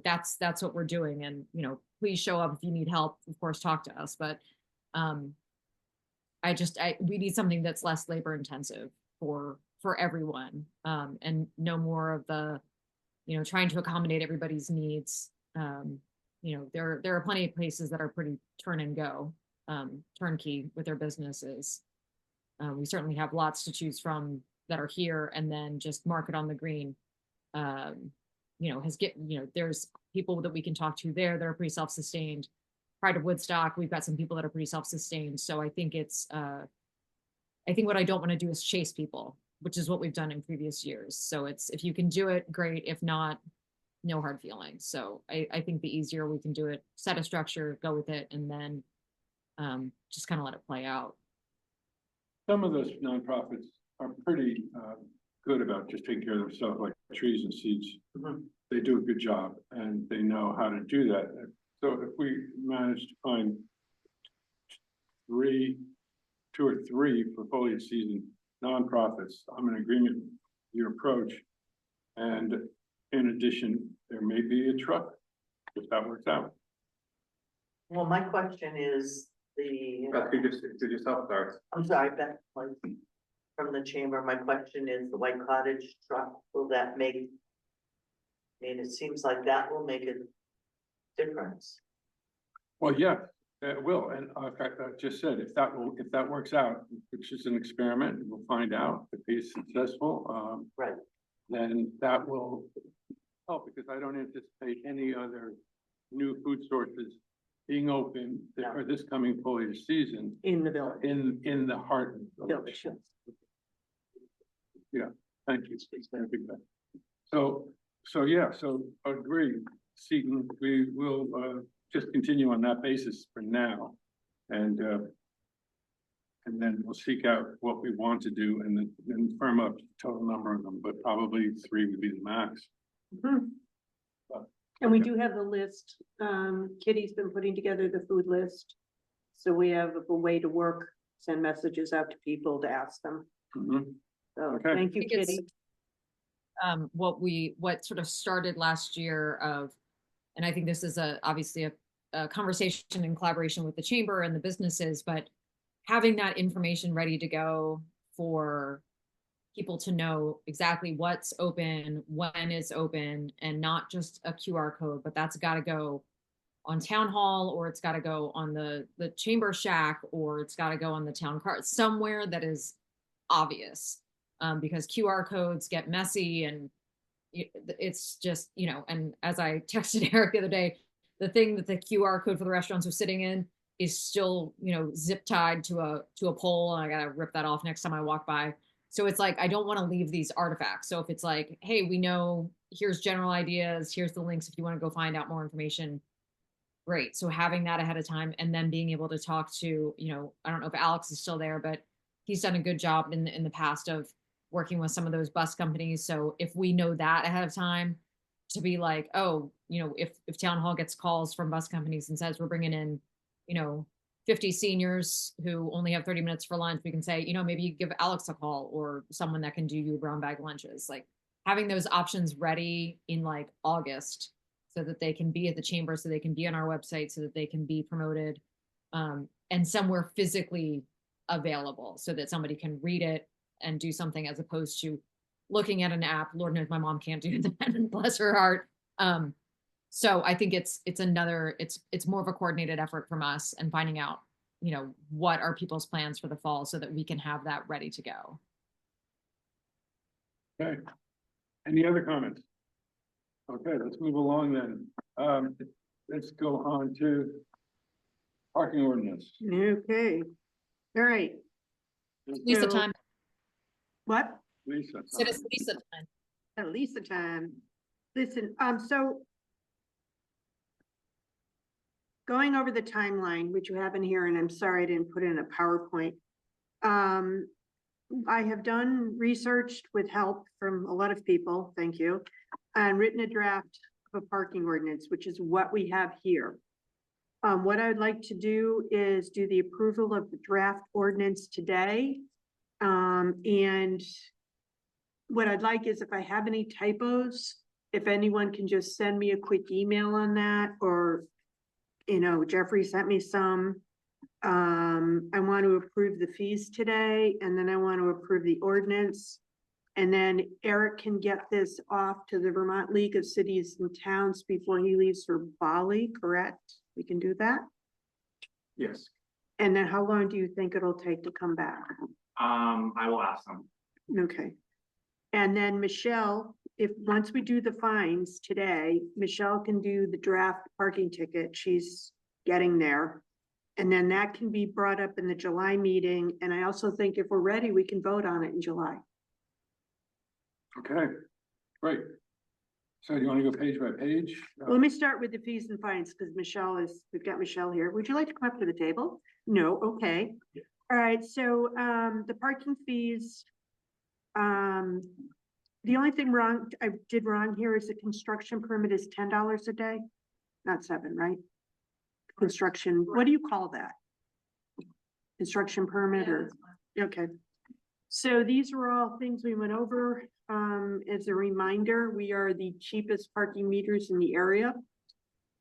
that's what we're doing. And, please show up if you need help, of course, talk to us. But we need something that's less labor intensive for everyone, and no more of the, trying to accommodate everybody's needs. There are plenty of places that are pretty turn and go, turnkey with their businesses. We certainly have lots to choose from that are here, and then just market on the green. There's people that we can talk to there that are pretty self-sustained. Pride of Woodstock, we've got some people that are pretty self-sustained. So I think I think what I don't want to do is chase people, which is what we've done in previous years. So if you can do it, great. If not, no hard feelings. So I think the easier we can do it, set a structure, go with it, and then just kind of let it play out. Some of those nonprofits are pretty good about just taking care of themselves, like trees and seeds. Mhm. They do a good job and they know how to do that. So if we manage to find 2 or 3 for foliage season nonprofits, I'm in agreement with your approach. And in addition, there may be a truck if that works out. Well, my question is Could you stop there? I'm sorry, Beth, like, from the chamber, my question is the White Cottage truck, will that make? I mean, it seems like that will make a difference. Well, yeah, it will. And I just said, if that works out, which is an experiment, we'll find out if he's successful. Right. Then that will help, because I don't anticipate any other new food sources being open for this coming foliage season In the village. in the heart of the village. Village, yes. Yeah, Thank you. So yeah, so agree, Seton, we will just continue on that basis for now. And then we'll seek out what we want to do and then firm up the total number of them, but probably 3 would be the max. Mhm. And we do have the list. Kitty's been putting together the food list. So we have a way to work, send messages out to people to ask them. Mhm. So Okay. thank you, I think it's, Kitty. what sort of started last year of, and I think this is obviously a conversation in collaboration with the chamber and the businesses, but having that information ready to go for people to know exactly what's open, when it's open, and not just a QR code, but that's got to go on town hall, or it's got to go on the chamber shack, or it's got to go on the town card, somewhere that is obvious, because QR codes get messy and it's just, and as I texted Eric the other day, the thing that the QR code for the restaurants are sitting in is still, zip tied to a pole, and I gotta rip that off next time I walk by. So it's like, I don't want to leave these artifacts. So if it's like, hey, we know, here's general ideas, here's the links if you want to go find out more information, great. So having that ahead of time, and then being able to talk to, I don't know if Alex is still there, but he's done a good job in the past of working with some of those bus companies. So if we know that ahead of time, to be like, oh, if town hall gets calls from bus companies and says we're bringing in, 50 seniors who only have 30 minutes for lunch, we can say, maybe you give Alex a call, or someone that can do you brown bag lunches. Like having those options ready in like August, so that they can be at the chamber, so they can be on our website, so that they can be promoted, and somewhere physically available, so that somebody can read it and do something, as opposed to looking at an app. Lord knows my mom can't do that, bless her heart. So I think it's more of a coordinated effort from us, and finding out, what are people's plans for the fall, so that we can have that ready to go. Okay. Any other comments? Okay, let's move along then. Let's go on to parking ordinance. Okay. All right. Lisa So- time. What? Lisa. Said it's Lisa time. At Lisa time. Listen, so going over the timeline, which you have in here, and I'm sorry I didn't put in a PowerPoint. I have done research with help from a lot of people, thank you, and written a draft of a parking ordinance, which is what we have here. What I'd like to do is do the approval of the draft ordinance today. And what I'd like is, if I have any typos, if anyone can just send me a quick email on that, or, Jeffrey sent me some. I want to approve the fees today, and then I want to approve the ordinance. And then Eric can get this off to the Vermont League of Cities and Towns before he leaves for Bali, correct? We can do that? Yes. And then how long do you think it'll take to come back? I will ask them. Okay. And then Michelle, once we do the fines today, Michelle can do the draft parking ticket. She's getting there. And then that can be brought up in the July meeting. And I also think if we're ready, we can vote on it in July. Okay, great. So do you want to go page by page? Let me start with the fees and fines, because we've got Michelle here. Would you like to come up to the table? No, okay. All right, so the parking fees. The only thing I did wrong here is the construction permit is $10 a day, not 7, right? Construction, what do you call that? Construction permit or, okay. So these were all things we went over. As a reminder, we are the cheapest parking meters in the area.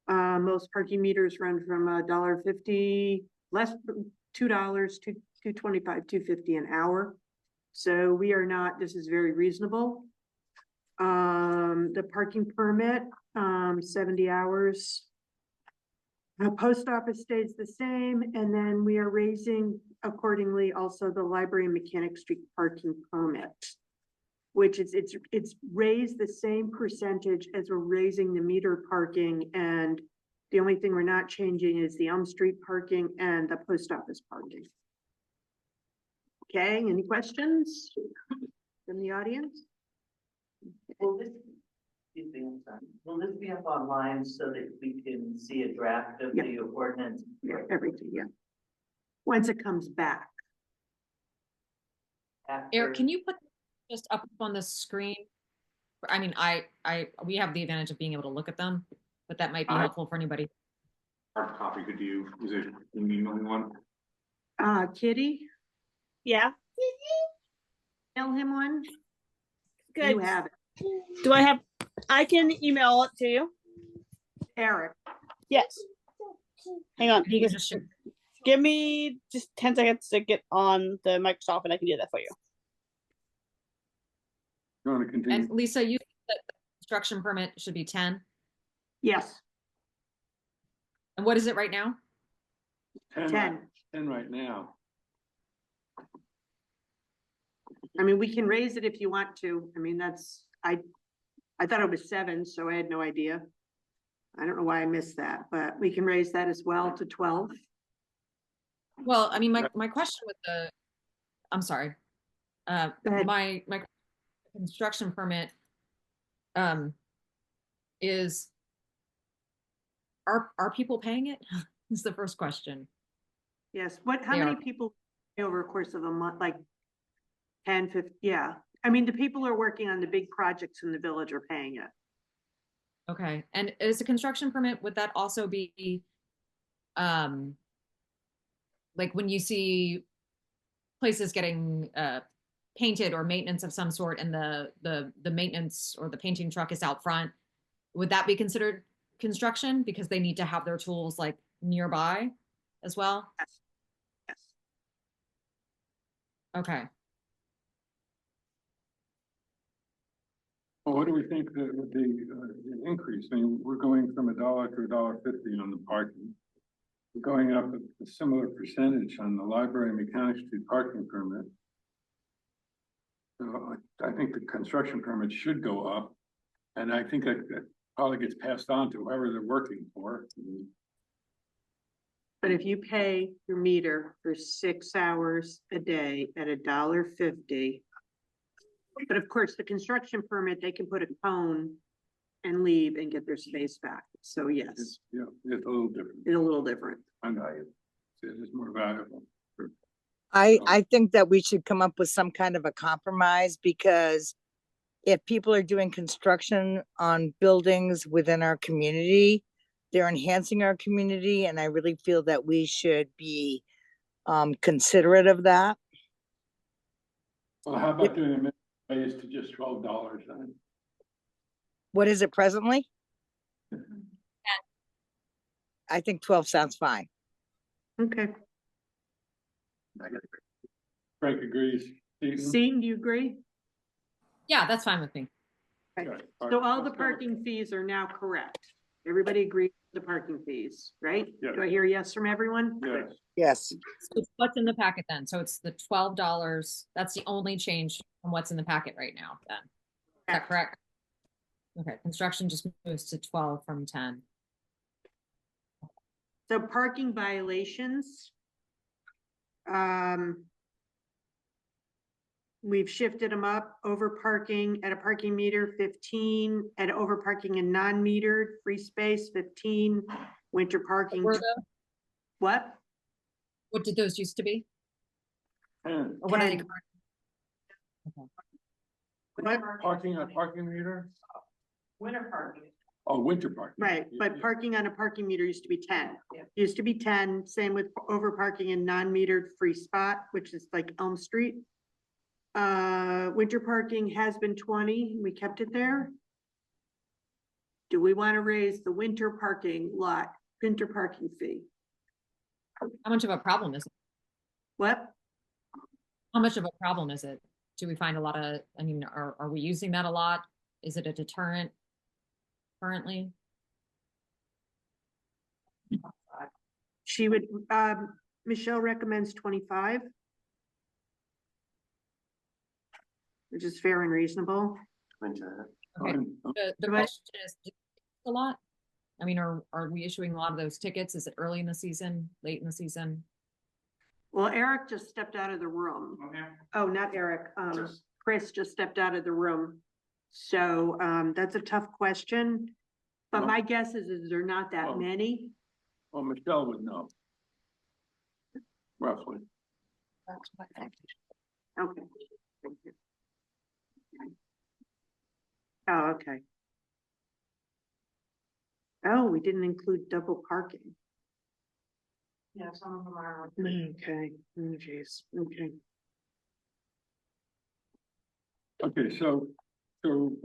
Most parking meters run from $1.50, less $2 to $2.25, $2.50 an hour. So we are not, this is very reasonable. The parking permit, 70 hours. The post office stays the same, and then we are raising accordingly also the library and Mechanic Street parking permit, which is, it's raised the same percentage as we're raising the meter parking, and the only thing we're not changing is the Elm Street parking and the post office parking. Okay, any questions from the audience? Will this, excuse me, I'm sorry. Will this be up online so that we can see a draft of Yeah. the ordinance? Yeah, everything, yeah. Once it comes back. Eric, can you put just up on the screen? I mean, we have the advantage of being able to look at them, but that might be helpful for anybody. Hard copy, could you, is it, can you email me one? Kitty, Yeah, mail him one. good. You have it. Do I have, I can email it to you. Eric. Yes. Hang on. You can just share. Give me just 10 seconds to get on the Microsoft and I can do that for you. You want to continue? And Lisa, you think that the construction permit should be 10? Yes, And what is it right now? 10. 10 right now. I mean, we can raise it if you want to. I mean, I thought it was 7, so I had no idea. I don't know why I missed that, but we can raise that as well to 12. Well, I mean, my question with I'm sorry. Go ahead. My construction permit is, are people paying it? Is the first question. Yes, how They many are. people over a course of a month, like 10, 50, yeah. I mean, the people who are working on the big projects in the village are paying it. Okay, and is a construction permit, would that also be, like when you see places getting painted or maintenance of some sort and the maintenance or the painting truck is out front, would that be considered construction because they need to have their tools like nearby as well? Yes. Yes. Okay. Well, what do we think that would be the increase? I mean, we're going from $1 to $1.50 on the parking. We're going up a similar percentage on the library and Mechanic Street parking permit. So I think the construction permit should go up. And I think that probably gets passed on to whoever they're working for. But if you pay your meter for 6 hours a day at $1.50, but of course, the construction permit, they can put a cone and leave and get their space back. So yes, Yeah, it's a little different. it's a little different. I know it is more valuable. I think that we should come up with some kind of a compromise because if people are doing construction on buildings within our community, they're enhancing our community, and I really feel that we should be considerate of that. Well, how about doing a minimum raise to just $12 then? What is it presently? I think 12 sounds fine. Okay. Frank agrees. Stephen? Sean, do you agree? Yeah, that's fine with me. Okay. Okay. So all the parking fees are now correct. Everybody agrees with the parking fees, right? Yeah. Do I hear yes from everyone? Yes. Yes. So it's what's in the packet then? So it's the $12. That's the only change from what's in the packet right now then. Is that correct? Okay, construction just moves to 12 from 10. So parking violations. We've shifted them up, over parking at a parking meter 15, at over parking and non-metered, free space 15, winter parking. Were those? What? What did those used to be? And Or what are they? 10. current? What? parking on a parking meter? Winter parking. Oh, winter parking. Right, but Yeah. parking on a parking meter used to be 10. Yeah. Used to be 10, same with over parking and non-metered free spot, which is like Elm Street. Winter parking has been 20, we kept it there. Do we want to raise the winter parking fee? How much of a problem is it? What? How much of a problem is it? Do we find a lot of, I mean, are we using that a lot? Is it a deterrent currently? She would, Michelle recommends 25. Which is fair and reasonable. Okay, Fine. the question is, do we use a lot? I mean, are we issuing a lot of those tickets? Is it early in the season, late in the season? Well, Eric just stepped out of the room. Okay. Oh, not Eric, Chris just stepped out of the room. So, that's a tough question. But Well- my guess is there not that Well- many. Well, Michelle would know. Roughly. Okay. Thank you. Oh, okay. Oh, we didn't include double parking. Yeah, some of them are. Okay, oh jeez, okay. Okay, so do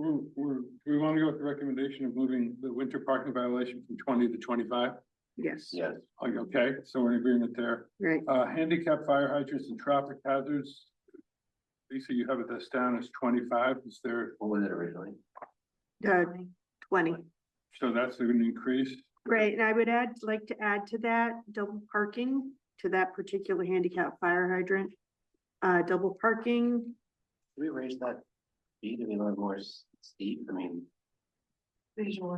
we want to go with the recommendation of moving the winter parking violation from 20 to 25? Yes. Yes. Okay, so we're in agreement there. Right, Handicap fire hydrants and traffic hazards. Lisa, you have it this down as 25, is there, What was it originally? 20. so that's an increase? Right, and I would like to add to that, double parking to that particular handicap fire hydrant. Double parking, Can we raise that fee to be a little more steep? I mean,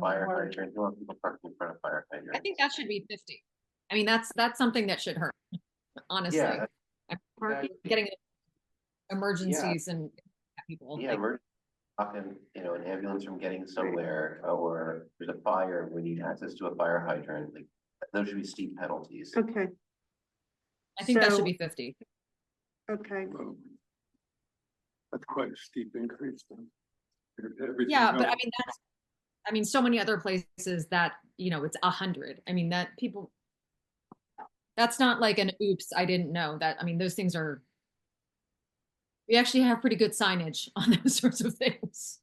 fire hydrant, you want people parking in front of fire I hydrant. think that should be 50. I mean, that's something that should hurt, honestly. Yeah, parking, Getting emergencies and people. yeah, like, we're talking, an ambulance from getting somewhere, or there's a fire, we need access to a fire hydrant, like, those should be steep penalties. okay, I think that So- should be 50. okay. Well, that's quite a steep increase then. Everything Yeah, but I else- mean, so many other places that, it's 100. I mean, that people, that's not like an oops, I didn't know that. I mean, those things are, we actually have pretty good signage on those sorts of things.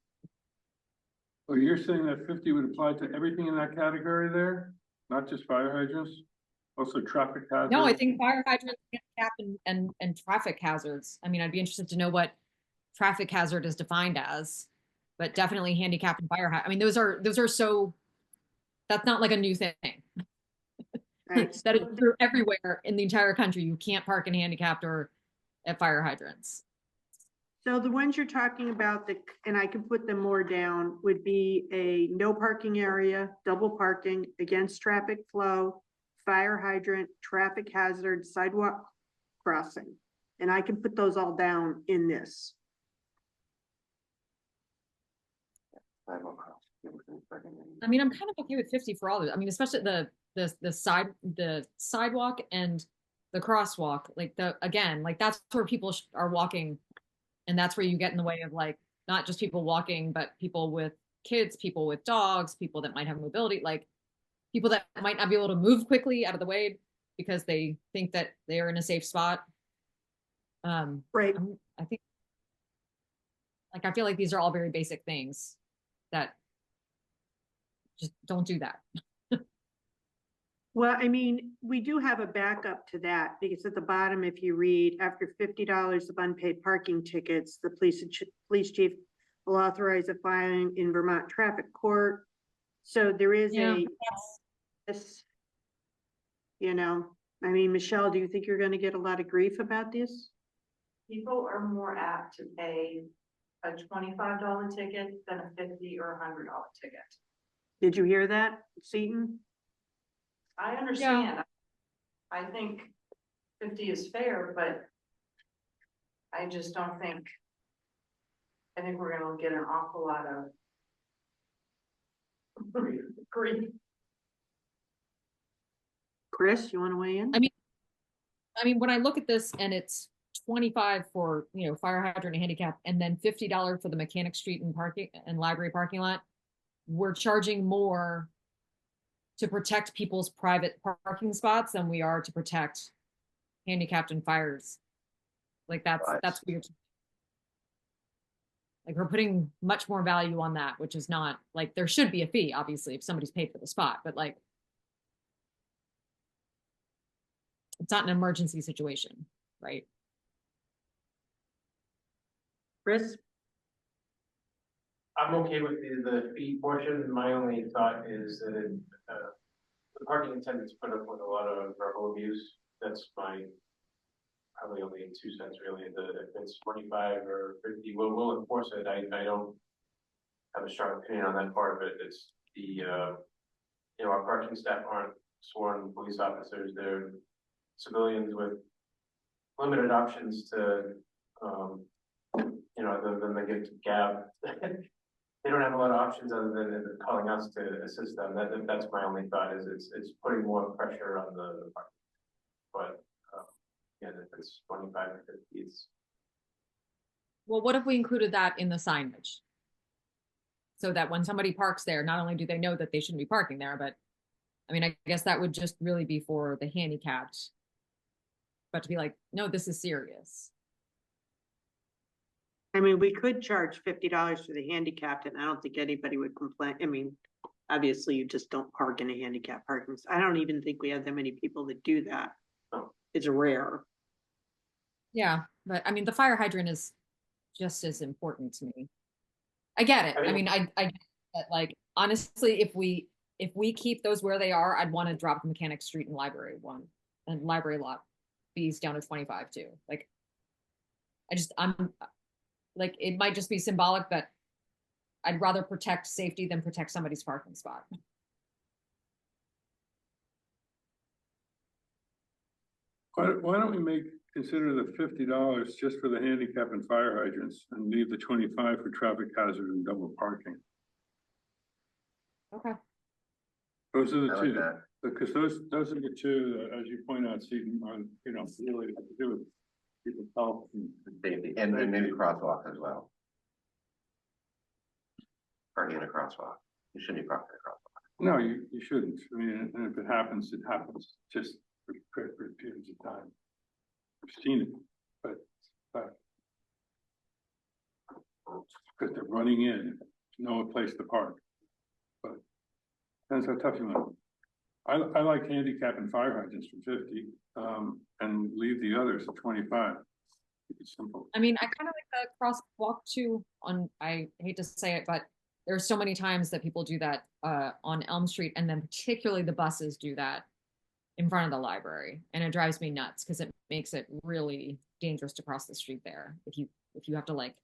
Well, you're saying that 50 would apply to everything in that category there, not just fire hydrants? Also traffic hazards? No, I think fire hydrants, handicap, and traffic hazards. I mean, I'd be interested to know what traffic hazard is defined as, but definitely handicap and fire. I mean, those are so, that's not like a new thing. Right. That is true everywhere in the entire country. You can't park in handicapped or at fire hydrants. So the ones you're talking about, and I can put them more down, would be a no parking area, double parking, against traffic flow, fire hydrant, traffic hazard, sidewalk crossing. And I can put those all down in this. I mean, I'm kind of okay with 50 for all of it. I mean, especially the sidewalk and the crosswalk, like that's where people are walking. And that's where you get in the way of like, not just people walking, but people with kids, people with dogs, people that might have mobility, like people that might not be able to move quickly out of the way because they think that they are in a safe spot. Right. I think, like, I feel like these are all very basic things that just don't do that. Well, I mean, we do have a backup to that because at the bottom, if you read, after $50 of unpaid parking tickets, the police chief will authorize a filing in Vermont traffic court. So there is Yeah, this, I mean, Michelle, do you think you're going to get a lot of grief about this? People are more apt to pay a $25 ticket than a $50 or $100 ticket. Did you hear that, Seton? I understand. I think 50 is fair, but I just don't think, I think we're gonna get an awful lot of grief. Chris, you want to weigh in? I mean, when I look at this and it's 25 for, fire hydrant and handicap, and then $50 for the Mechanic Street and parking and library parking lot, we're charging more to protect people's private parking spots than we are to protect handicapped and fires. Like that's weird. Like we're putting much more value on that, which is not like, there should be a fee, obviously, if somebody's paid for the spot, but like, it's not an emergency situation, right? Chris? I'm okay with the fee portion. My only thought is that the parking attendants put up with a lot of verbal abuse. That's my probably only 2 cents really. If it's 25 or 50, we'll enforce it. I don't have a strong opinion on that part of it. It's our parking staff aren't sworn police officers. They're civilians with limited options to, other than the gift of gab. they don't have a lot of options other than calling us to assist them. That's my only thought is it's putting more pressure on the park. But, yeah, if it's 25 or 50, it's. Well, what if we included that in the signage? So that when somebody parks there, not only do they know that they shouldn't be parking there, but I mean, I guess that would just really be for the handicapped. But to be like, no, this is serious. I mean, we could charge $50 for the handicapped and I don't think anybody would complain. I mean, obviously you just don't park in a handicap parking. I don't even think we have that many people that do that. It's rare. Yeah, but I mean, the fire hydrant is just as important to me. I get it. I mean, I get that, like, honestly, if we keep those where they are, I'd want to drop the Mechanic Street and Library one and Library lot fees down to 25 too. Like, I'm like, it might just be symbolic, but I'd rather protect safety than protect somebody's parking spot. Why don't we consider the $50 just for the handicap and fire hydrants and leave the 25 for traffic hazard and double parking? Okay. Those are the I like two, that. because those are the two, as you point out, Stephen, really have to do with people's health and Safety, and maybe crosswalk as well. Parking in a crosswalk. You shouldn't be parking in a crosswalk. no, you shouldn't. I mean, and if it happens, it happens just for periods of time. I've seen it, but because they're running in, no place to park. But depends how tough you want. I like handicap and fire hydrants for 50, and leave the others at 25. Keep it simple. I mean, I kind of like the crosswalk too I hate to say it, but there's so many times that people do that on Elm Street, and then particularly the buses do that in front of the library, and it drives me nuts because it makes it really dangerous to cross the street there if you have to like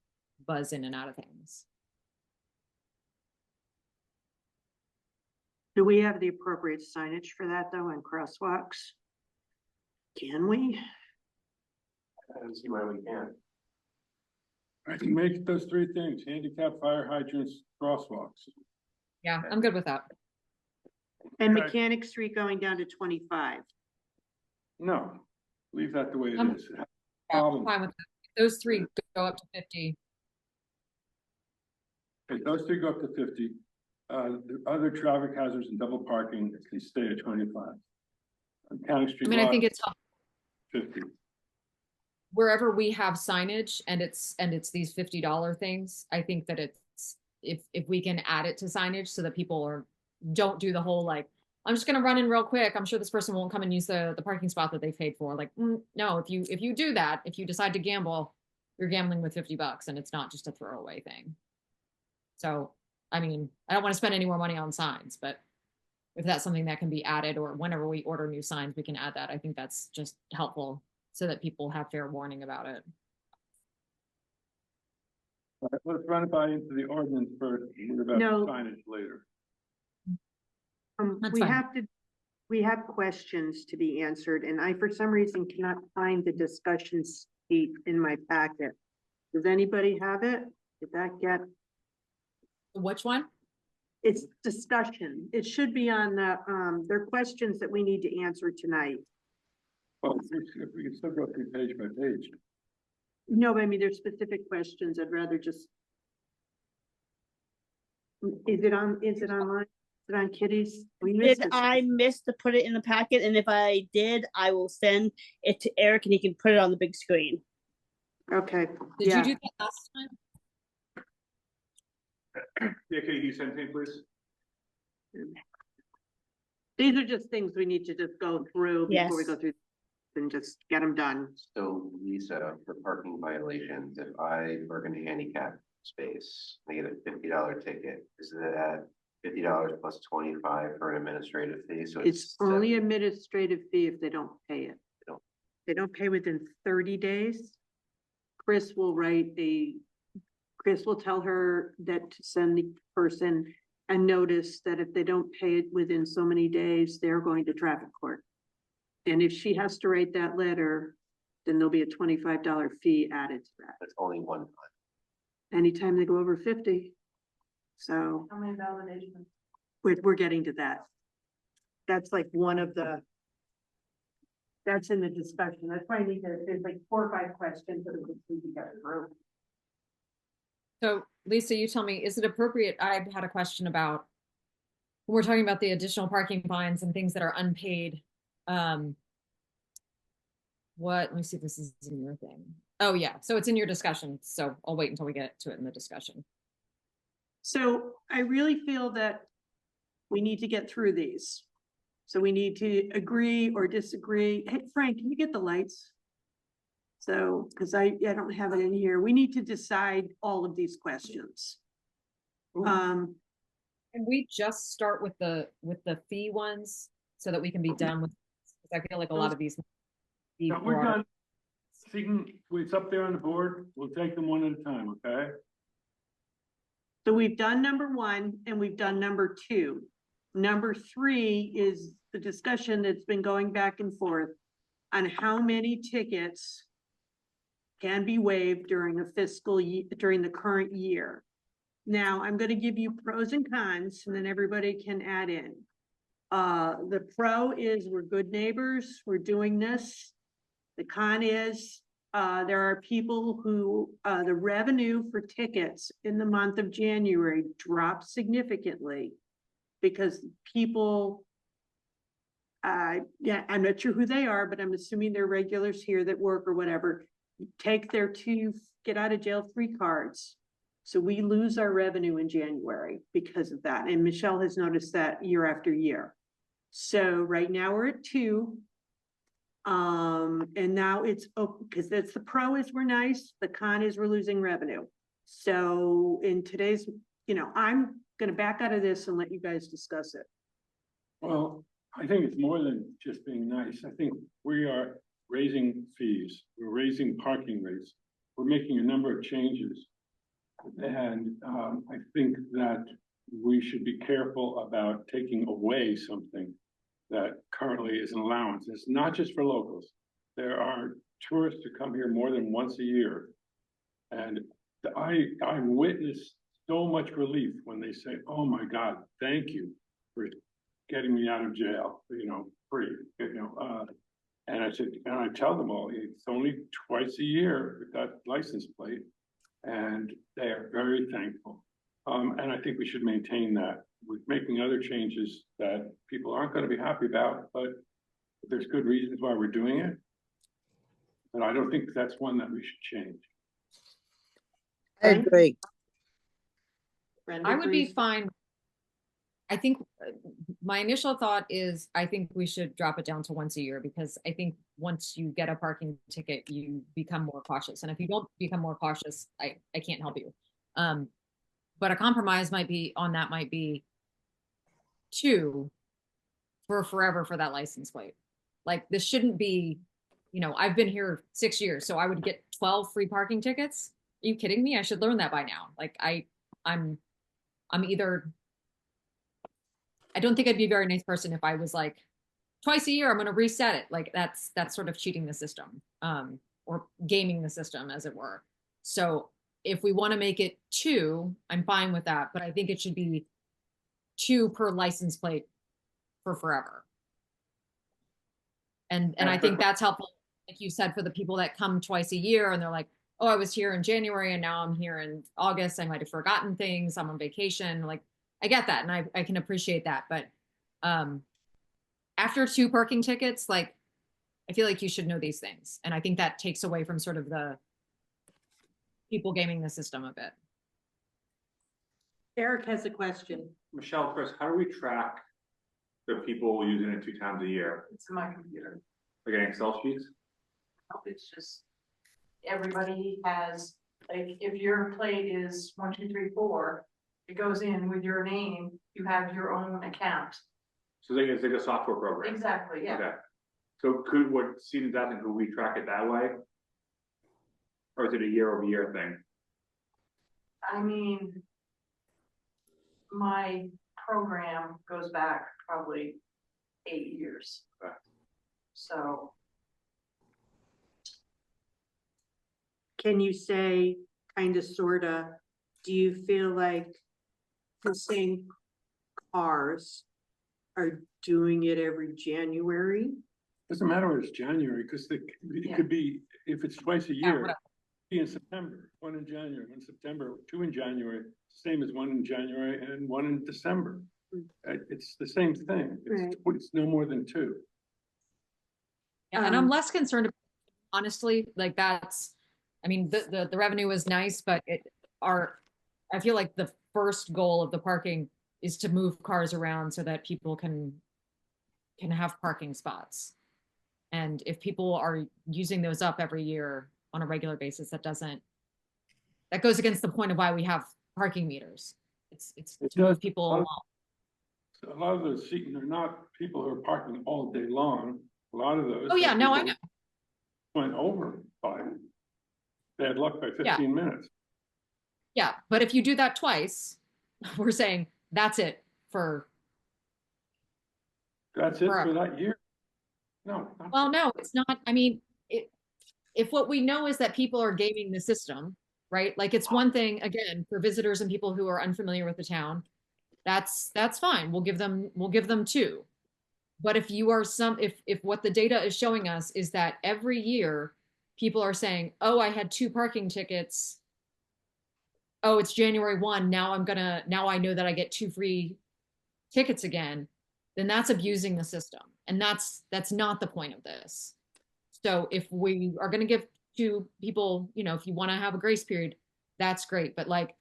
buzz in and out of things. Do we have the appropriate signage for that though, and crosswalks? Can we? I don't see why we can't. I can make those three things: handicap, fire hydrants, crosswalks. Yeah, I'm good with that. And Okay. Mechanic Street going down to 25. No, leave that the way it I'm- is. Yeah, Problem. I'm fine with that. Those three go up to 50. Okay, those three go up to 50. The other traffic hazards and double parking can stay at 25. On County Street. I mean, I think it's 50. wherever we have signage and it's these $50 things. I think that it's if we can add it to signage so that people don't do the whole like, I'm just gonna run in real quick. I'm sure this person won't come and use the parking spot that they paid for. Like, no, if you do that, if you decide to gamble, you're gambling with $50 and it's not just a throwaway thing. So, I mean, I don't want to spend any more money on signs, but if that's something that can be added, or whenever we order new signs, we can add that. I think that's just helpful so that people have fair warning about it. All right, let's run it by into the ordinance first. We're about No. signage later. That's We fine. we have questions to be answered, and I, for some reason, cannot find the discussion sheet in my packet. Does anybody have it? Did that get, Which one? it's discussion. It should be on the, there are questions that we need to answer tonight. Well, if we can still go through page by page. No, but I mean, there's specific questions. I'd rather just. Is it online? Is it on Kitty's? We missed Did it. I miss to put it in the packet? And if I did, I will send it to Eric and he can put it on the big screen. Okay, Did yeah. you do that last time? Yeah, can you send me, please? These are just things we need to just go through before we Yes. go through and just get them done. So Lisa, for parking violations, if I work in a handicap space, I get a $50 ticket, is that $50 plus 25 for an administrative fee? So It's only 70. administrative fee if they don't pay it. They don't pay within 30 days. Chris will tell her that to send the person a notice that if they don't pay it within so many days, they're going to traffic court. And if she has to write that letter, then there'll be a $25 fee added to that. That's only one time. Anytime they go over 50. So How many validations? we're getting to that. That's like one of the, that's in the discussion. That's why I need to, there's like 4 or 5 questions that we need to get through. So Lisa, you tell me, is it appropriate? I had a question about, when we're talking about the additional parking fines and things that are unpaid. Let me see if this is in your thing. Oh yeah, so it's in your discussion. So I'll wait until we get to it in the discussion. So I really feel that we need to get through these. So we need to agree or disagree. Hey, Frank, can you get the lights? So, because I don't have it in here. We need to decide all of these questions. Can we just start with the fee ones so that we can be done with, because I feel like a lot of these. No, we're done. So it's up there on the board. We'll take them one at a time, okay? So we've done number 1 and we've done number 2. Number 3 is the discussion that's been going back and forth on how many tickets can be waived during the fiscal year, during the current year. Now, I'm going to give you pros and cons, and then everybody can add in. The pro is we're good neighbors, we're doing this. The con is, there are people who, the revenue for tickets in the month of January dropped significantly because people, yeah, I'm not sure who they are, but I'm assuming they're regulars here that work or whatever, take their 2 get out of jail free cards. So we lose our revenue in January because of that. And Michelle has noticed that year after year. So right now we're at 2. And now it's, because that's the pro is we're nice, the con is we're losing revenue. So in today's, I'm gonna back out of this and let you guys discuss it. Well, I think it's more than just being nice. I think we are raising fees. We're raising parking rates. We're making a number of changes. And I think that we should be careful about taking away something that currently is an allowance. It's not just for locals. There are tourists who come here more than once a year. And I witnessed so much relief when they say, oh my God, thank you for getting me out of jail, free, and I said, and I tell them all, it's only twice a year with that license plate. And they are very thankful. And I think we should maintain that. We're making other changes that people aren't going to be happy about, but there's good reasons why we're doing it. And I don't think that's one that we should change. I agree. Brenda I would be agrees. fine. I think my initial thought is I think we should drop it down to once a year, because I think once you get a parking ticket, you become more cautious. And if you don't become more cautious, I can't help you. But a compromise might be 2 for forever for that license plate. Like this shouldn't be, I've been here 6 years, so I would get 12 free parking tickets. Are you kidding me? I should learn that by now. Like I'm either, I don't think I'd be a very nice person if I was like, twice a year, I'm going to reset it. Like that's sort of cheating the system, or gaming the system, as it were. So if we want to make it 2, I'm fine with that, but I think it should be 2 per license plate for forever. And I think that's helpful, like you said, for the people that come twice a year and they're like, oh, I was here in January and now I'm here in August. I might have forgotten things. I'm on vacation. Like I get that, and I can appreciate that. But after 2 parking tickets, like I feel like you should know these things. And I think that takes away from sort of the people gaming the system a bit. Eric has a question. Michelle, Chris, how do we track the people using it 2 times a year? It's in my computer. Like an Excel sheets? It's just, everybody has, like, if your plate is 1, 2, 3, 4, it goes in with your name, you have your own account. So it's like a software program? Exactly, yeah. Okay. So what Stephen's asking, could we track it that way? Or is it a year-over-year thing? I mean, my program goes back probably 8 years. Okay. So Can you say, kind of, sort of, do you feel like the same cars are doing it every January. Doesn't matter when it's January, because it Yeah. could be, if it's twice a Yeah, year, whatever. be in September, one in January, one in September, two in January, same as one in January and one in December. It's the same thing. It's no more than two. Yeah, and I'm less concerned, honestly, like that's, I mean, the revenue is nice, but I feel like the first goal of the parking is to move cars around so that people can have parking spots. And if people are using those up every year on a regular basis, that goes against the point of why we have parking meters. It's It to move does. people along. So a lot of those seating are not people who are parking all day long. A lot of those. Oh, yeah, are no, I people know. who went over by bad luck by Yeah. 15 minutes. Yeah, but if you do that twice, we're saying that's it for, That's it for Forever. that year. No. well, no, it's not. I mean, if what we know is that people are gaming the system, right? Like it's one thing, again, for visitors and people who are unfamiliar with the town, that's fine. We'll give them two. But if you are if what the data is showing us is that every year people are saying, oh, I had 2 parking tickets. Oh, it's January 1. Now I know that I get 2 free tickets again, then that's abusing the system. And that's not the point of this. So if we are going to give to people, if you want to have a grace period, that's great. But like,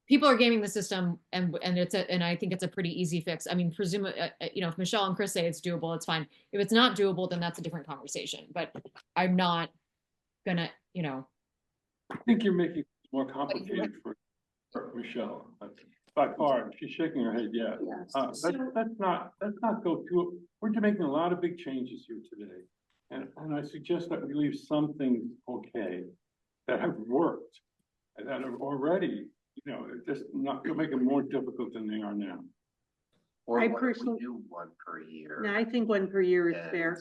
people are gaming the system, and I think it's a pretty easy fix. I mean, if Michelle and Chris say it's doable, it's fine. If it's not doable, then that's a different conversation. But I'm not gonna, I think you're making it more complicated for Michelle. By far, she's shaking her head, yes. Let's not go too, we're making a lot of big changes here today. And I suggest that we leave some things okay that have worked, and that are already, just not make them more difficult than they are now. Or I why don't we personally- do one per year? No, I think 1 per year is And, fair.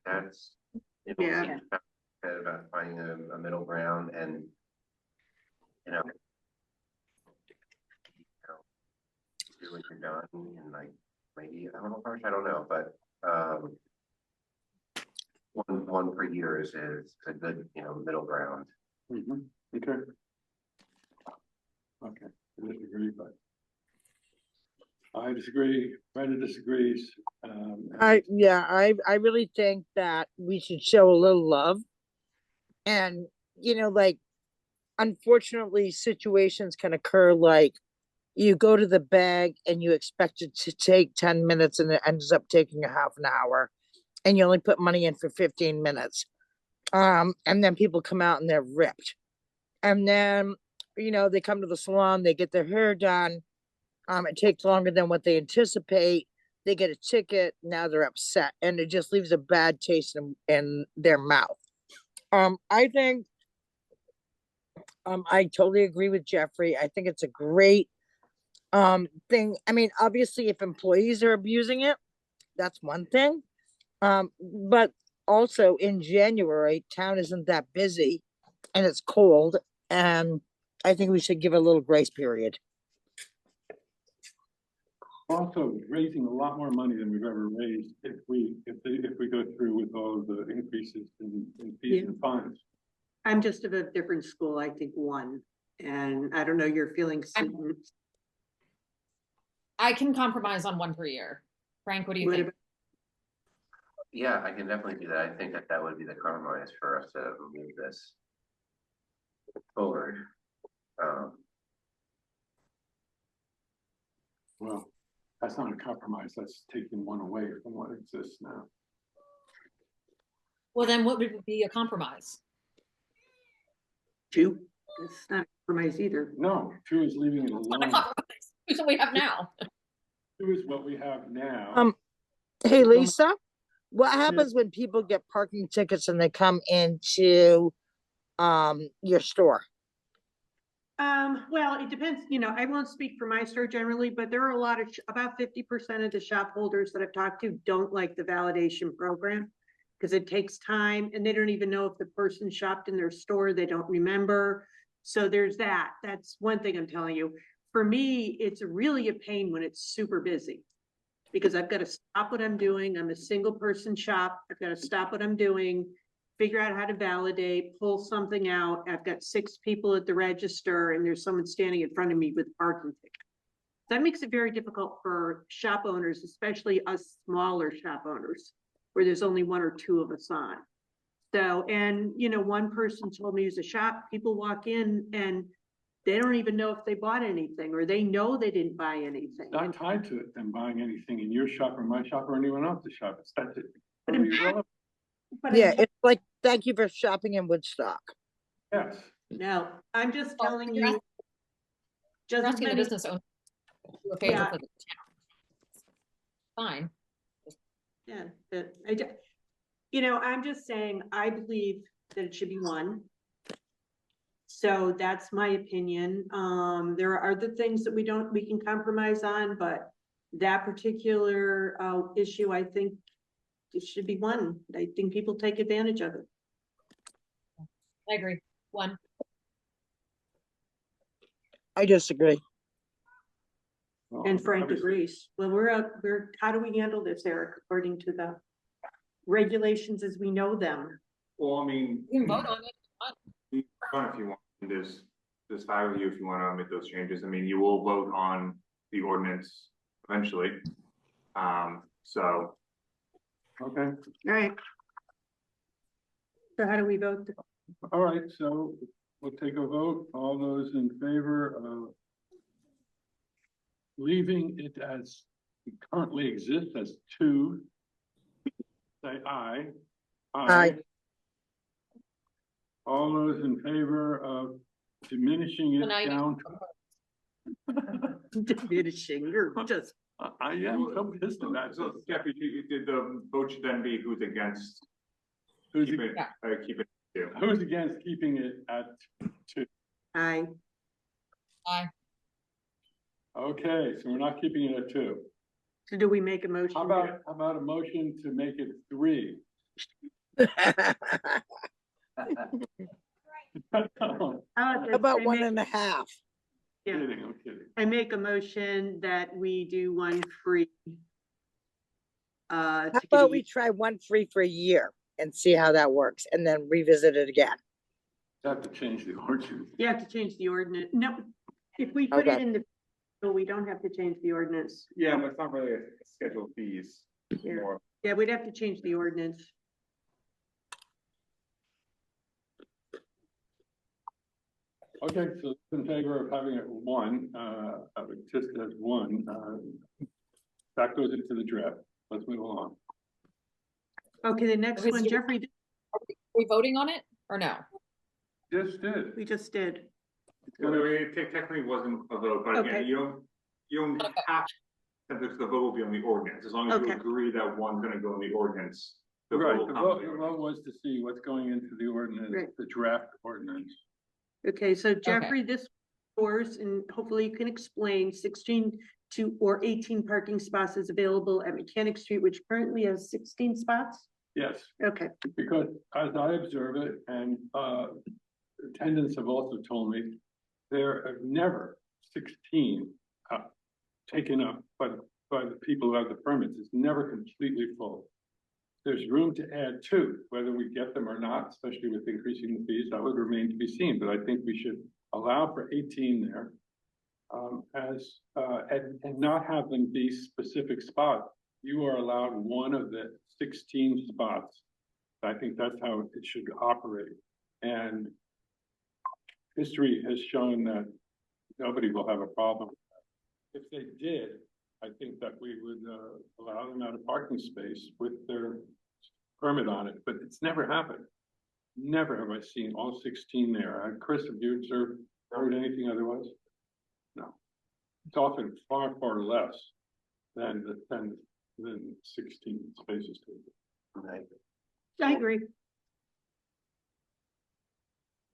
that's. Yeah. About finding a middle ground and, do what you're done and like, maybe, I don't know, I don't know, but, one per year is a good, middle ground. Okay. Okay, I disagree, but. I disagree, Brenda disagrees. I really think that we should show a little love. And, like, unfortunately, situations can occur like you go to the bag and you expect it to take 10 minutes and it ends up taking a half an hour and you only put money in for 15 minutes. And then people come out and they're ripped. And then, they come to the salon, they get their hair done. It takes longer than what they anticipate. They get a ticket, now they're upset, and it just leaves a bad taste in their mouth. I think I totally agree with Jeffrey. I think it's a great thing. I mean, obviously, if employees are abusing it, that's one thing. But also in January, town isn't that busy and it's cold, and I think we should give a little grace period. Also raising a lot more money than we've ever raised if we go through with all of the increases in fees and fines. I'm just of a different school. I think 1, and I don't know your feelings. I can compromise on 1 per year. Frank, what do you think? Yeah, I can definitely do that. I think that would be the compromise for us to move this forward. Well, that's not a compromise. That's taking 1 away from what exists now. Well, then what would be a compromise? 2. It's not a compromise either. No, 2 is leaving it What a alone. compromise. Here's what we have now. 2 is what we have now. Hey, Lisa, what happens when people get parking tickets and they come into your store? Well, it depends, I won't speak for my store generally, but there are a lot of, about 50% of the shop holders that I've talked to don't like the validation program because it takes time and they don't even know if the person shopped in their store. They don't remember. So there's that. That's one thing I'm telling you. For me, it's really a pain when it's super busy. Because I've got to stop what I'm doing. I'm a single person shop. I've got to stop what I'm doing, figure out how to validate, pull something out. I've got 6 people at the register and there's someone standing in front of me with parking ticket. That makes it very difficult for shop owners, especially us smaller shop owners, where there's only 1 or 2 of us on. So, and you know, one person told me it's a shop, people walk in and they don't even know if they bought anything, or they know they didn't buy anything. Not tied to it, them buying anything in your shop or my shop or anyone else's shop. It's that's it. But Totally in- irrelevant. But Yeah, it's like, thank you for shopping in Woodstock. Yes. no, I'm just Well, telling you're you. You're Just as asking the many, business owner to do a favor Yeah. for the town. Fine. yeah, but you know, I'm just saying, I believe that it should be 1. So that's my opinion. There are other things that we can compromise on, but that particular issue, I think it should be 1. I think people take advantage of it. I agree. 1. I disagree. Well, And Frank obviously, agrees. Well, how do we handle this, Eric, according to the regulations as we know them? Well, I mean. You can vote on it. You can if you want, there's 5 of you if you want to make those changes. I mean, you will vote on the ordinance eventually. So. Okay, All right. So how do we vote? all right, so we'll take a vote. All those in favor of leaving it as it currently exists as 2, say aye. Aye. All those in favor of diminishing So now it you- down Diminishing, you're just, I am so pissed at that. So, Jeffrey, the vote should then be who's against Who's, keeping ag- keep it. who's against keeping it at 2? aye. Aye. Okay, so we're not keeping it at 2. So do we make a motion? How about a motion to make it 3? I'm How How about 1.5? Yeah. kidding, I'm kidding. I make a motion that we do 1 free. How To get about a- we try 1 free for a year and see how that works and then revisit it again? Have to change the ordinance. You have to change the ordinance. No, if we put it Okay. in the, no, we don't have to change the ordinance. Yeah, but it's not really a scheduled fees. Yeah. More. Yeah, we'd have to change the ordinance. Okay, so in favor of having it 1, of it just as 1, that goes into the draft. Let's move along. Okay, the next Okay, one, so- Jeffrey, Are we voting on it or no? Just did. we just did. It's Well, I gonna- mean, it technically wasn't a vote, but Okay. again, you don't have, since the vote will be on the ordinance, as long as you Okay. agree that one's gonna go in the ordinance. The vote Right, will the come vote, to the the vote was to see what's going into the ordinance, Right. the draft ordinance. Okay, so Jeffrey, this is yours, and hopefully you can explain 16 or 18 parking spots is available at Mechanic Street, which currently has 16 spots? Yes, Okay, because as I observe it, and attendants have also told me, there are never 16 taken up by the people who have the permits. It's never completely full. There's room to add 2, whether we get them or not, especially with increasing the fees, that would remain to be seen, but I think we should allow for 18 there. And not have them be specific spots. You are allowed 1 of the 16 spots. I think that's how it should operate. And history has shown that nobody will have a problem with that. If they did, I think that we would allow them out of parking space with their permit on it, but it's never happened. Never have I seen all 16 there. Chris, have you heard anything otherwise? No. It's often far, far less than 16 spaces. I agree.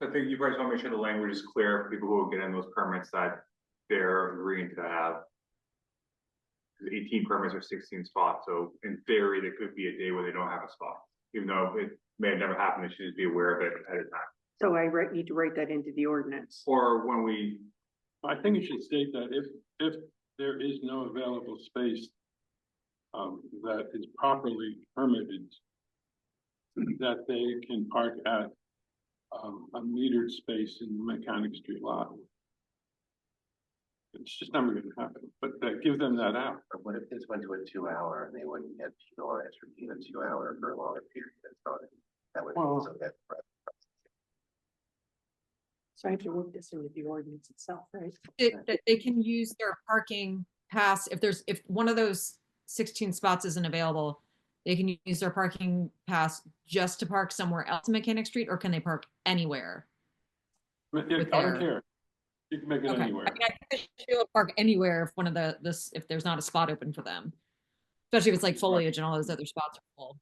I think you guys want to make sure the language is clear for people who are getting those permits that they're agreeing to have. 18 permits or 16 spots, so in theory, there could be a day where they don't have a spot, even though it may have never happened, they should just be aware of it ahead of time. So need to write that into the ordinance. Or when we, I think it should state that if there is no available space that is properly permitted, that they can park at a metered space in the Mechanic Street lot. It's just never gonna happen, but that give them that out. But what if this went to a 2 hour and they wouldn't get penalized for being a 2 hour for a longer period of time? That would be Well- so bad. So I have to work this into the ordinance itself, right? They can use their parking pass if one of those 16 spots isn't available, they can use their parking pass just to park somewhere else in Mechanic Street, or can they park anywhere? I With don't their- care. You can make it Okay. I anywhere. mean, I think they should be able to park anywhere if one of if there's not a spot open for them. Especially if it's like foliage and all those other spots are full.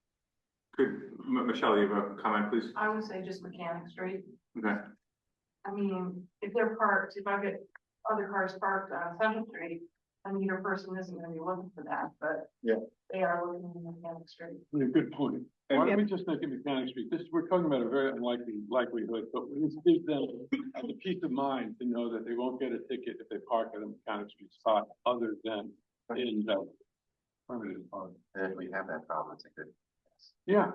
could, Michelle, you have a comment, please? I would say just Mechanic Street. Okay. I mean, if they're parked, if I get other cars parked on Central Street, a meter person isn't gonna be looking for that, but. Yeah. They are looking in Mechanic Street. Yeah, good point. Why don't we just make it Mechanic Street? We're talking about a very unlikely likelihood, but this gives them the peace of mind to know that they won't get a ticket if they park at a Mechanic Street spot other than in the permitted part. And if we have that problem, it's a good. Yeah,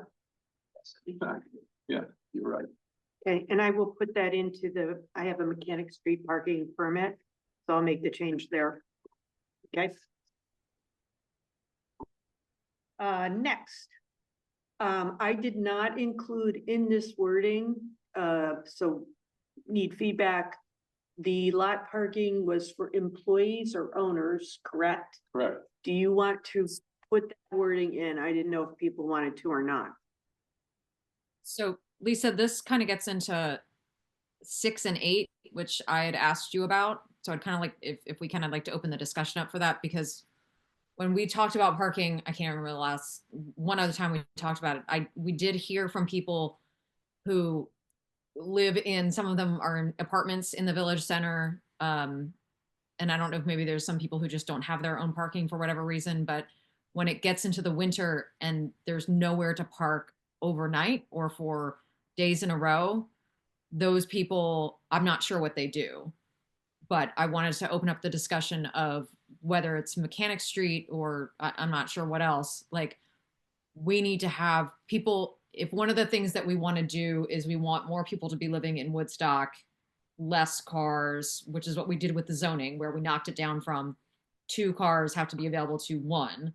exactly. Yeah, you're right. Okay, and I will put that into I have a Mechanic Street parking permit, so I'll make the change there. Okay. Next. I did not include in this wording, so need feedback. The lot parking was for employees or owners, correct? Correct. Do you want to put that wording in? I didn't know if people wanted to or not. So Lisa, this kind of gets into 6 and 8, which I had asked you about. So I'd kind of like if we kind of like to open the discussion up for that, because when we talked about parking, I can't remember the last one other time we talked about it. We did hear from people who live in, some of them are in apartments in the village center. And I don't know if maybe there's some people who just don't have their own parking for whatever reason, but when it gets into the winter and there's nowhere to park overnight or for days in a row, those people, I'm not sure what they do. But I wanted to open up the discussion of whether it's Mechanic Street or I'm not sure what else. Like, we need to have people, if one of the things that we want to do is we want more people to be living in Woodstock, less cars, which is what we did with the zoning, where we knocked it down from 2 cars have to be available to 1.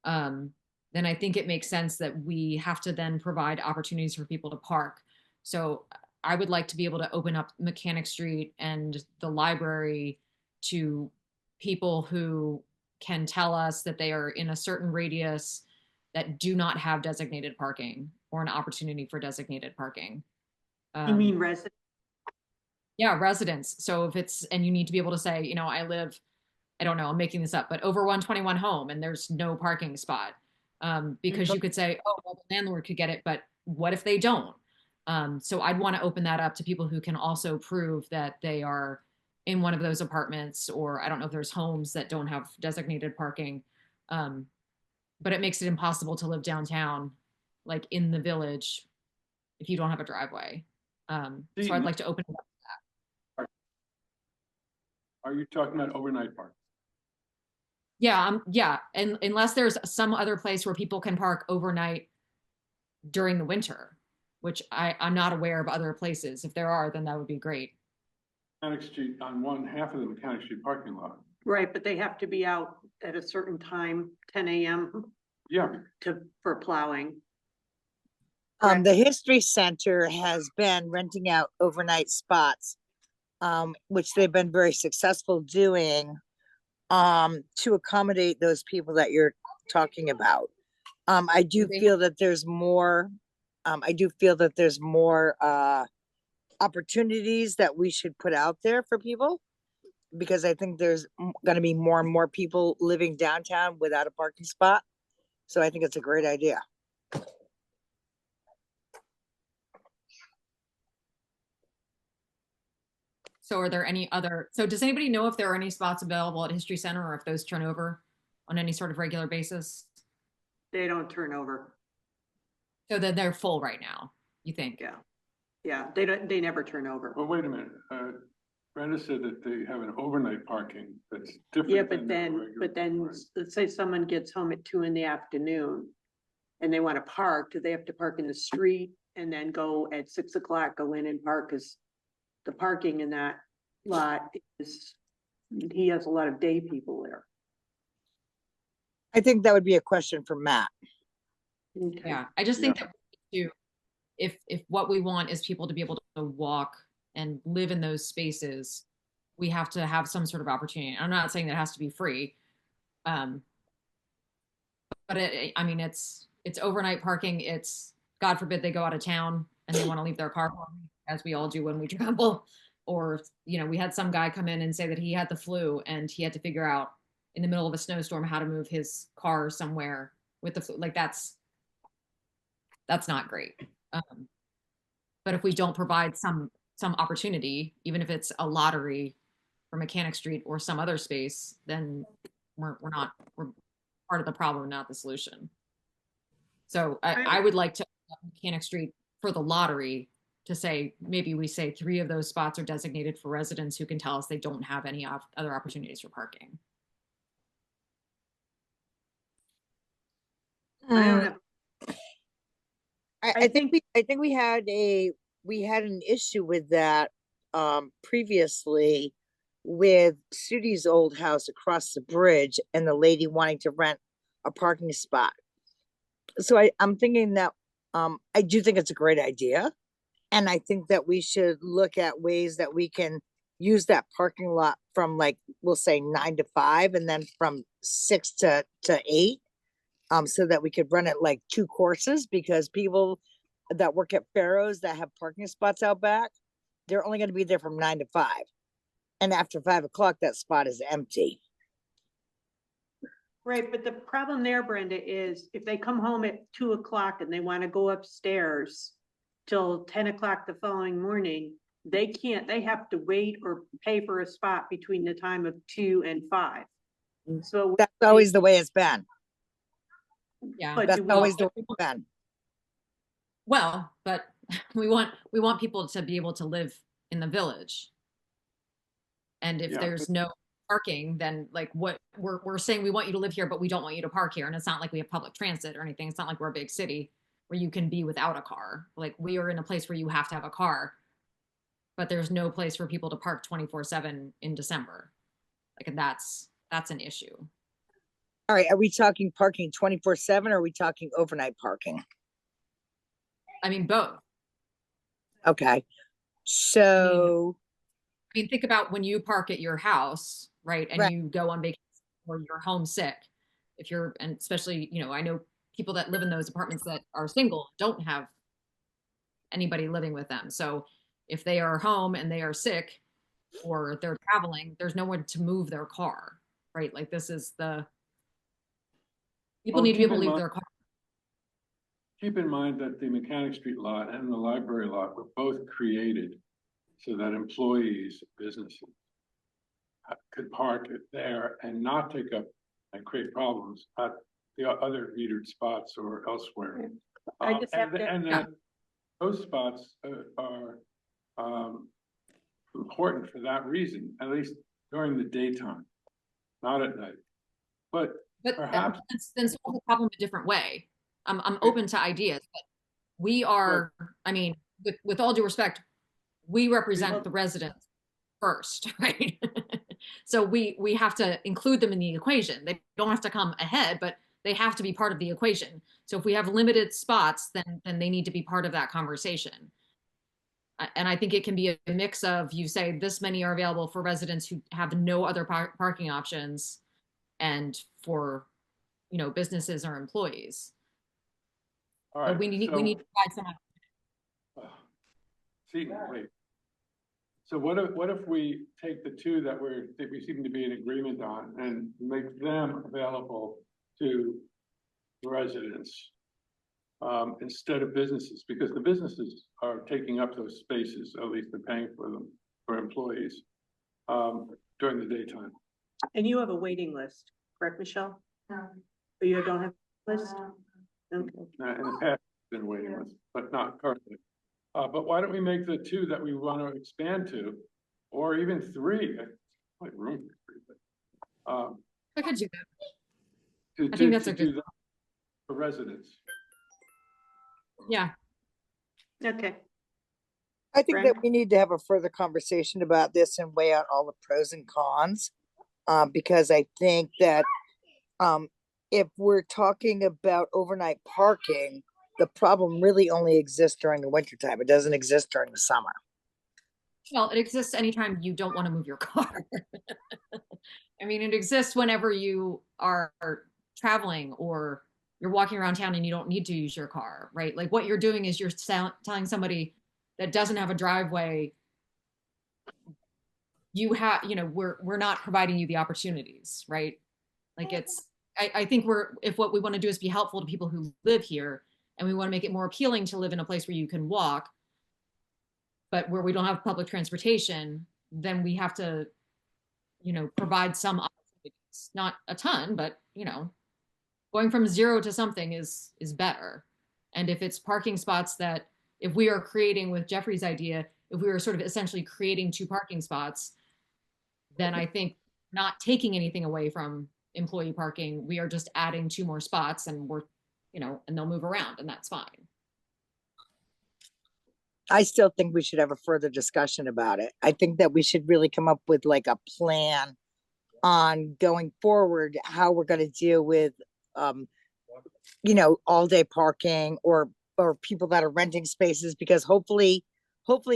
Then I think it makes sense that we have to then provide opportunities for people to park. So I would like to be able to open up Mechanic Street and the library to people who can tell us that they are in a certain radius that do not have designated parking or an opportunity for designated parking. You mean resident? Yeah, residents. So if it's, and you need to be able to say, you know, I live, I don't know, I'm making this up, but over 121 home and there's no parking spot. Because you could say, oh, well, the landlord could get it, but what if they don't? So I'd want to open that up to people who can also prove that they are in one of those apartments, or I don't know if there's homes that don't have designated parking. But it makes it impossible to live downtown, like in the village, if you don't have a driveway. So I'd like to open it up. Are you talking about overnight parking? Yeah, yeah. And unless there's some other place where people can park overnight during the winter, which I'm not aware of other places. If there are, then that would be great. Mechanic Street on one half of the Mechanic Street parking lot. Right, but they have to be out at a certain time, 10 a.m. Yeah, for plowing. The History Center has been renting out overnight spots, which they've been very successful doing, to accommodate those people that you're talking about. I do feel that there's more, opportunities that we should put out there for people, because I think there's going to be more and more people living downtown without a parking spot. So I think it's a great idea. So are there any other, so does anybody know if there are any spots available at History Center or if those turn over on any sort of regular basis? They don't turn over. So then they're full right now, you think? Yeah. Yeah, they never turn over. Well, wait a minute, Brenda said that they have an overnight parking that's different. Yeah, than the regular but then, parking. let's say someone gets home at 2 PM and they want to park, do they have to park in the street and then go at 6 o'clock, go in and park? Cause the parking in that lot is, he has a lot of day people there. I think that would be a question for Matt. Okay. Yeah, I just think that we need to, if what we want is people to be able to walk and live in those spaces, we have to have some sort of opportunity. I'm not saying that it has to be free. But I mean, it's overnight parking. It's, God forbid they go out of town and they want to leave their car home, as we all do when we travel. Or, you know, we had some guy come in and say that he had the flu and he had to figure out in the middle of a snowstorm how to move his car somewhere with the flu. Like that's not great. But if we don't provide some opportunity, even if it's a lottery for Mechanic Street or some other space, then we're part of the problem, not the solution. So I would like to Mechanic Street for the lottery to say, maybe we say 3 of those spots are designated for residents who can tell us they don't have any other opportunities for parking. I don't have, I think we had an issue with that previously with Sudi's old house across the bridge and the lady wanting to rent a parking spot. So I'm thinking that I do think it's a great idea. And I think that we should look at ways that we can use that parking lot from, like, we'll say 9 to 5 and then from 6 to 8. So that we could run it like 2 courses, because people that work at Farrow's that have parking spots out back, they're only going to be there from 9 to 5. And after 5 o'clock, that spot is empty. right, but the problem there, Brenda, is if they come home at 2 o'clock and they want to go upstairs till 10 o'clock the following morning, they can't, they have to wait or pay for a spot between the time of 2 and 5. So That's always the way it's been. Yeah. But That's do we- always the way it's been. Well, but we want people to be able to live in the village. And if Yeah, there's no parking, then like what we're saying, we want you to live here, but we don't want you to park here. And it's not like we have public transit or anything. It's not like we're a big city where you can be without a car. Like we are in a place where you have to have a car, but there's no place for people to park 24/7 in December. Like, and that's an issue. All right, are we talking parking 24/7 or are we talking overnight parking? I mean, both. Okay. So I mean, think about when you park at your house, right? And Right. you go on vacation or you're homesick. If you're, and especially, you know, I know people that live in those apartments that are single don't have anybody living with them. So if they are home and they are sick or they're traveling, there's no one to move their car, right? Like this is people Well, need to be keep able to in leave mind- their car. Keep in mind that the Mechanic Street lot and the library lot were both created so that employees, businesses could park it there and not take up and create problems at the other metered spots or elsewhere. I just have to- And that those spots are important for that reason, at least during the daytime, not at night. But But perhaps- then solve the problem a different way. I'm open to ideas, but we are, I mean, with all due respect, we represent the residents first, right? So we have to include them in the equation. They don't have to come ahead, but they have to be part of the equation. So if we have limited spots, then they need to be part of that conversation. And I think it can be a mix of, you say this many are available for residents who have no other parking options, and for, you know, businesses or employees. All But right, we need to provide some. See, wait. So what if we take the 2 that we seem to be in agreement on and make them available to residents instead of businesses, because the businesses are taking up those spaces, at least they're paying for them for employees during the daytime. And you have a waiting list, correct, Michelle? No. Or you don't have a list? Okay. In the past, it's been waiting list, but not currently. But why don't we make the 2 that we want to expand to, or even 3? Like room for 3, but, I could do that. to, I think to, that's to a do good, that for residents. yeah. Okay, I think that Brenda? we need to have a further conversation about this and weigh out all the pros and cons. Because I think that, if we're talking about overnight parking, the problem really only exists during the winter time. It doesn't exist during the summer. Well, it exists anytime you don't want to move your car. I mean, it exists whenever you are traveling or you're walking around town and you don't need to use your car, right? Like what you're doing is you're telling somebody that doesn't have a driveway, you have, we're not providing you the opportunities, right? Like I think if what we want to do is be helpful to people who live here and we want to make it more appealing to live in a place where you can walk, but where we don't have public transportation, then we have to, provide some opportunities, not a ton, but going from 0 to something is better. And if it's parking spots that, if we are creating with Jeffrey's idea, if we were sort of essentially creating 2 parking spots, then I think not taking anything away from employee parking, we are just adding 2 more spots and and they'll move around and that's fine. I still think we should have a further discussion about it. I think that we should really come up with like a plan on going forward, how we're going to deal with, all day parking or people that are renting spaces, because hopefully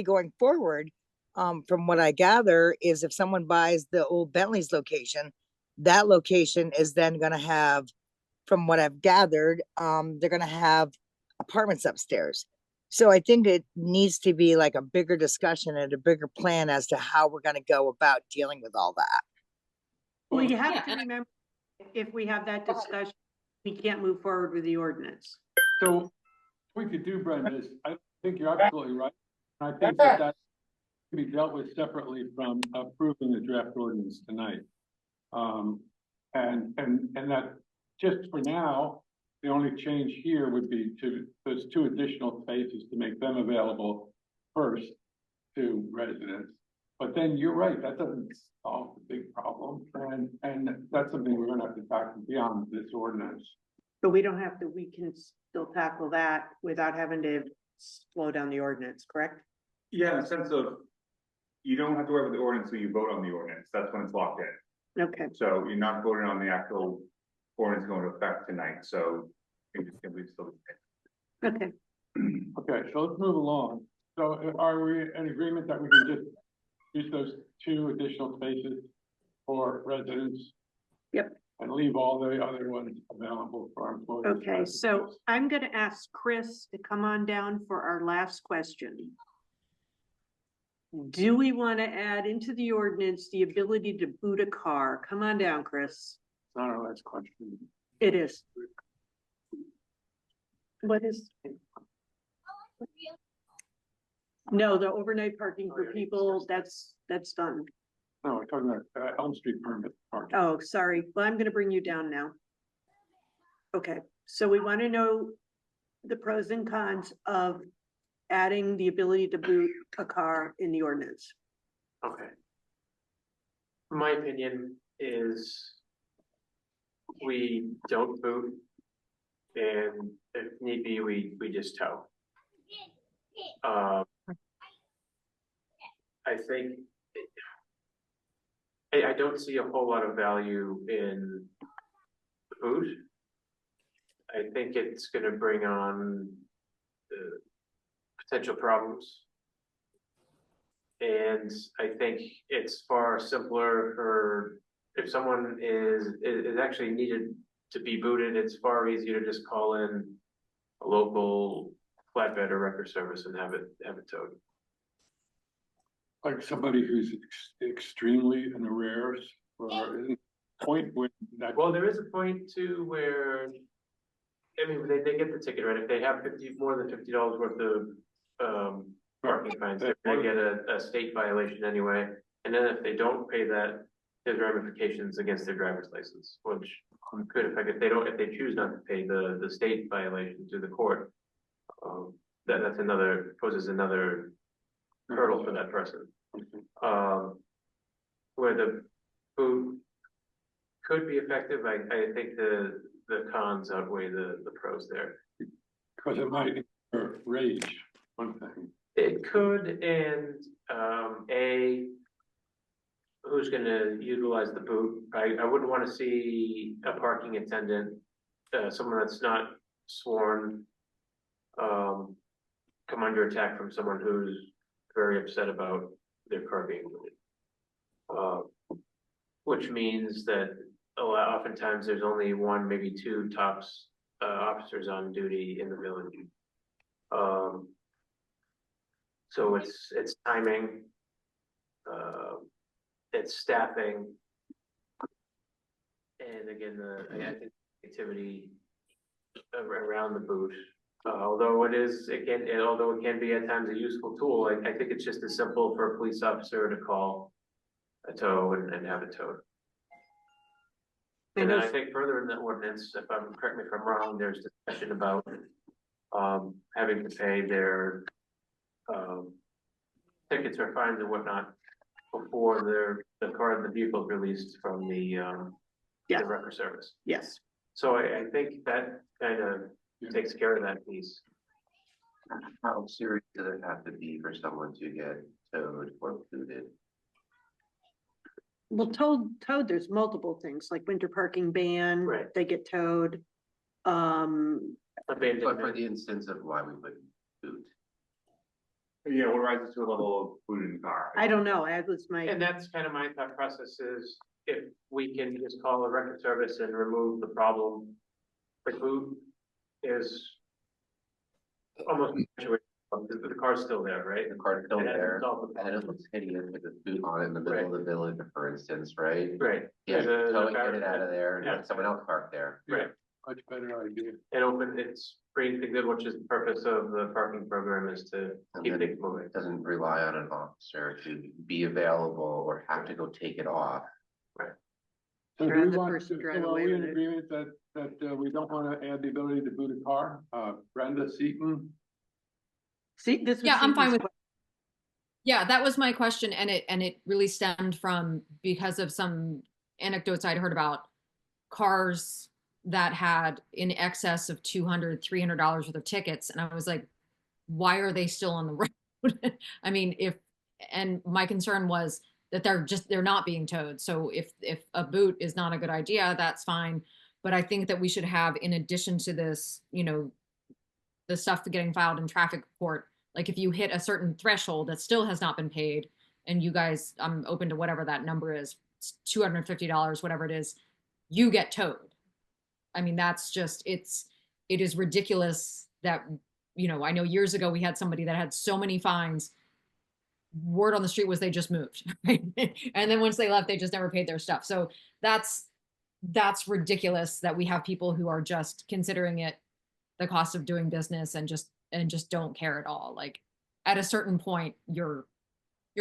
going forward, from what I gather is if someone buys the old Bentley's location, that location is then going to have, from what I've gathered, they're going to have apartments upstairs. So I think it needs to be like a bigger discussion and a bigger plan as to how we're going to go about dealing with all that. Well, you have Yeah, to remember, if we have that discussion, we can't move forward with the ordinance. So what we could do, Brenda, is I think you're absolutely right. I think that can be dealt with separately from approving the draft ordinance tonight. And that just for now, the only change here would be to those 2 additional spaces to make them available first to residents. But then you're right, that doesn't solve the big problem. And that's something we're gonna have to tackle beyond this ordinance. But we don't have to, we can still tackle that without having to slow down the ordinance, correct? Yeah, in the sense of, you don't have to worry about the ordinance until you vote on the ordinance. That's when it's locked in. Okay, So you're not voting on the actual ordinance going to effect tonight, so we still. okay. Okay, so let's move along. So are we in agreement that we can just use those 2 additional spaces for residents? Yep. And leave all the other ones available for our employees? Okay, so I'm gonna ask Chris to come on down for our last question. Do we want to add into the ordinance the ability to boot a car? Come on down, Chris. It's not our last question. It is. What is? No, the overnight parking for people, that's done. No, we're talking about Elm Street permit parking. Oh, sorry. Well, I'm gonna bring you down now. Okay, so we want to know the pros and cons of adding the ability to boot a car in the ordinance. Okay. My opinion is we don't boot, and if need be, we just tow. I think I don't see a whole lot of value in the boot. I think it's going to bring on potential problems. And I think it's far simpler for, if someone is actually needed to be booted, it's far easier to just call in a local flatbed or wrecker service and have it towed. Like somebody who's extremely in arrears, or isn't point where that. Well, there is a point too where, I mean, they get the ticket, right? If they have more than $50 worth of parking fines, they're gonna get a state violation anyway. And then if they don't pay that, there's ramifications against their driver's license, which could affect if they choose not to pay the state violation to the court. that's another, poses another hurdle for that person. Where the boot could be effective, I think the cons outweigh the pros there. Because it might rage, one thing. It could, and, who's gonna utilize the boot? I wouldn't wanna see a parking attendant, someone that's not sworn, come under attack from someone who's very upset about their car being moved. Which means that oftentimes there's only one, maybe two tops, officers on duty in the village. So it's timing, it's staffing. And again, I think activity around the boot, although it can be at times a useful tool, I think it's just as simple for a police officer to call a tow and have it towed. And then I think further in the ordinance, correct me if I'm wrong, there's discussion about having to pay their tickets or fines and whatnot before the car and the vehicle is released from the record service. Yes. So I think that kind of takes care of that piece. How serious does it have to be for someone to get towed or booted? Well, towed, there's multiple things, like winter parking ban, Right. they get towed. But for the instance of why we would boot. Yeah, what rises to a level of food in the car? I don't know, that was my, And that's kind of my thought process is if we can just call a record service and remove the problem. The boot is almost, the car's still there, right? The car's still It hasn't there, solved the and it looks hideous with the boot on it in the middle of the village, for instance, right? Right. Yeah, There's a tow it, get it out of there, and Yeah. let someone else park there. Right. Much better idea. And it's freeing things in, which is the purpose of the parking program is to And keep then things moving. it doesn't rely on an officer to be available or have to go take it off. So do Drive we the want, person, so drive are away we in with it. agreement that we don't want to add the ability to boot a car? Brenda Seaton? see, this was. Yeah, I'm fine Seaton's with. Yeah, that was my question, and it really stemmed from because of some anecdotes I'd heard about cars that had in excess of $200, $300 worth of tickets, and I was like, why are they still on the road? I mean, and my concern was that they're not being towed. So if a boot is not a good idea, that's fine. But I think that we should have, in addition to this, the stuff getting filed in traffic court, like if you hit a certain threshold that still has not been paid, and you guys, I'm open to whatever that number is, $250, whatever it is, you get towed. I mean, that's just, it is ridiculous that, I know years ago we had somebody that had so many fines. Word on the street was they just moved, right? And then once they left, they just never paid their stuff. So that's ridiculous that we have people who are just considering it the cost of doing business and just don't care at all. Like at a certain point, you're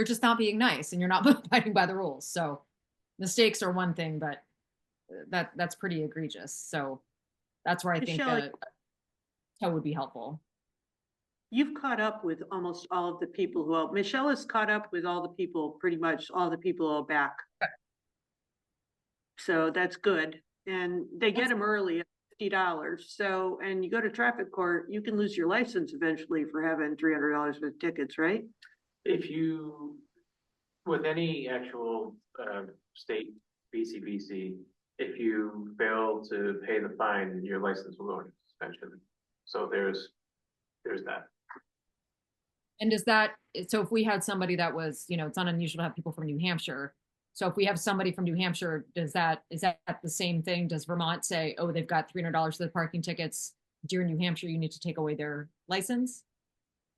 just not being nice and you're not abiding by the rules. So mistakes are one thing, but that's pretty egregious. So that's where I think Michelle, that tow would be helpful. You've caught up with almost all of the people Michelle has caught up with all the people, pretty much all the people are back. So that's good. And they get them early at $50. So, and you go to traffic court, you can lose your license eventually for having $300 with tickets, right? With any actual state BCBC, if you fail to pay the fine, your license will go into suspension. So there's that. And so if we had somebody that was, it's not unusual to have people from New Hampshire. So if we have somebody from New Hampshire, is that the same thing? Does Vermont say, oh, they've got $300 for the parking tickets? During New Hampshire, you need to take away their license?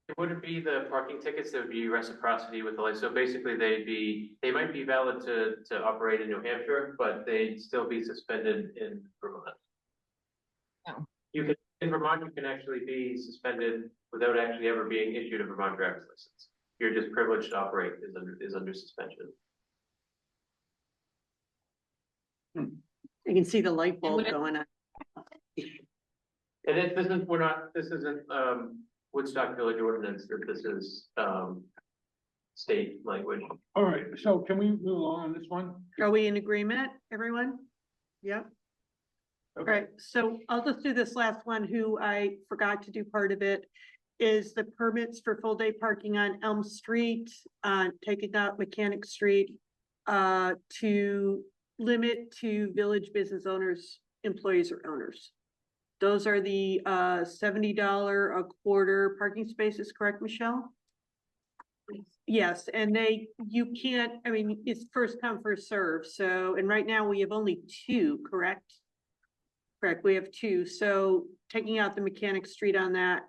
It wouldn't be the parking tickets, there would be reciprocity with the license. So basically they might be valid to operate in New Hampshire, but they'd still be suspended in Vermont. Oh. In Vermont, you can actually be suspended without actually ever being issued a Vermont driver's license. You're just privileged to operate is under suspension. You can see the light bulb going on. And this isn't Woodstock Village ordinance that this is, state language. All right, so can we move on this one? Are we in agreement, everyone? Yep. All right, so I'll just do this last one, who I forgot to do part of it, is the permits for full day parking on Elm Street, taking out Mechanic Street, to limit to village business owners, employees or owners. Those are the $70 a quarter parking spaces, correct, Michelle? Yes, and you can't, I mean, it's first come, first serve, so, and right now we have only two, correct? Correct, we have two, so taking out the Mechanic Street on that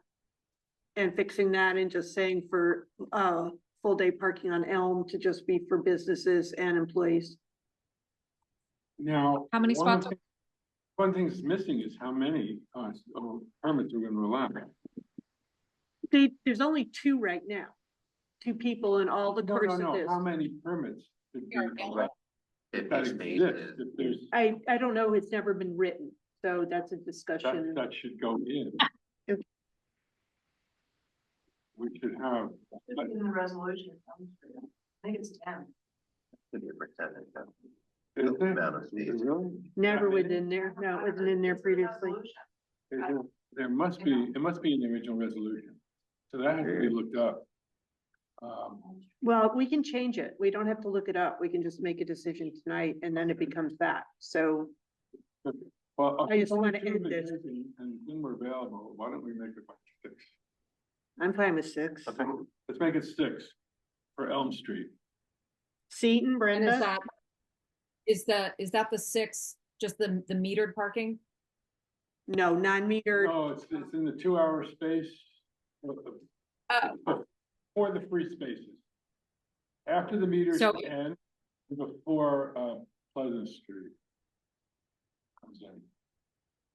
and fixing that and just saying for full day parking on Elm to just be for businesses and employees. Now. How many spots? One thing that's missing is how many permits we're gonna allow. There's only two right now. Two people in all the course of this. How many permits should be allowed? If That it's exists, if there's, I don't know, it's never been written, so that's a discussion. that should go in. We should have. In the resolution. I think it's 10. Is it really? Never within there, no, it wasn't in there previously. There must be, it must be in the original resolution. So that has to be looked up. Well, we can change it. We don't have to look it up. We can just make a decision tonight and then it becomes that. So Well, I just if only wanna two end have been this. using And then we're available, why don't we make it like 6? I'm fine with 6. Okay, let's make it 6 for Elm Street. Seaton, And Brenda? is that the 6, just the metered parking? No, non-metered. No, it's in the 2-hour space. For the free spaces. After the meters So- end, before Pleasant Street. Comes in.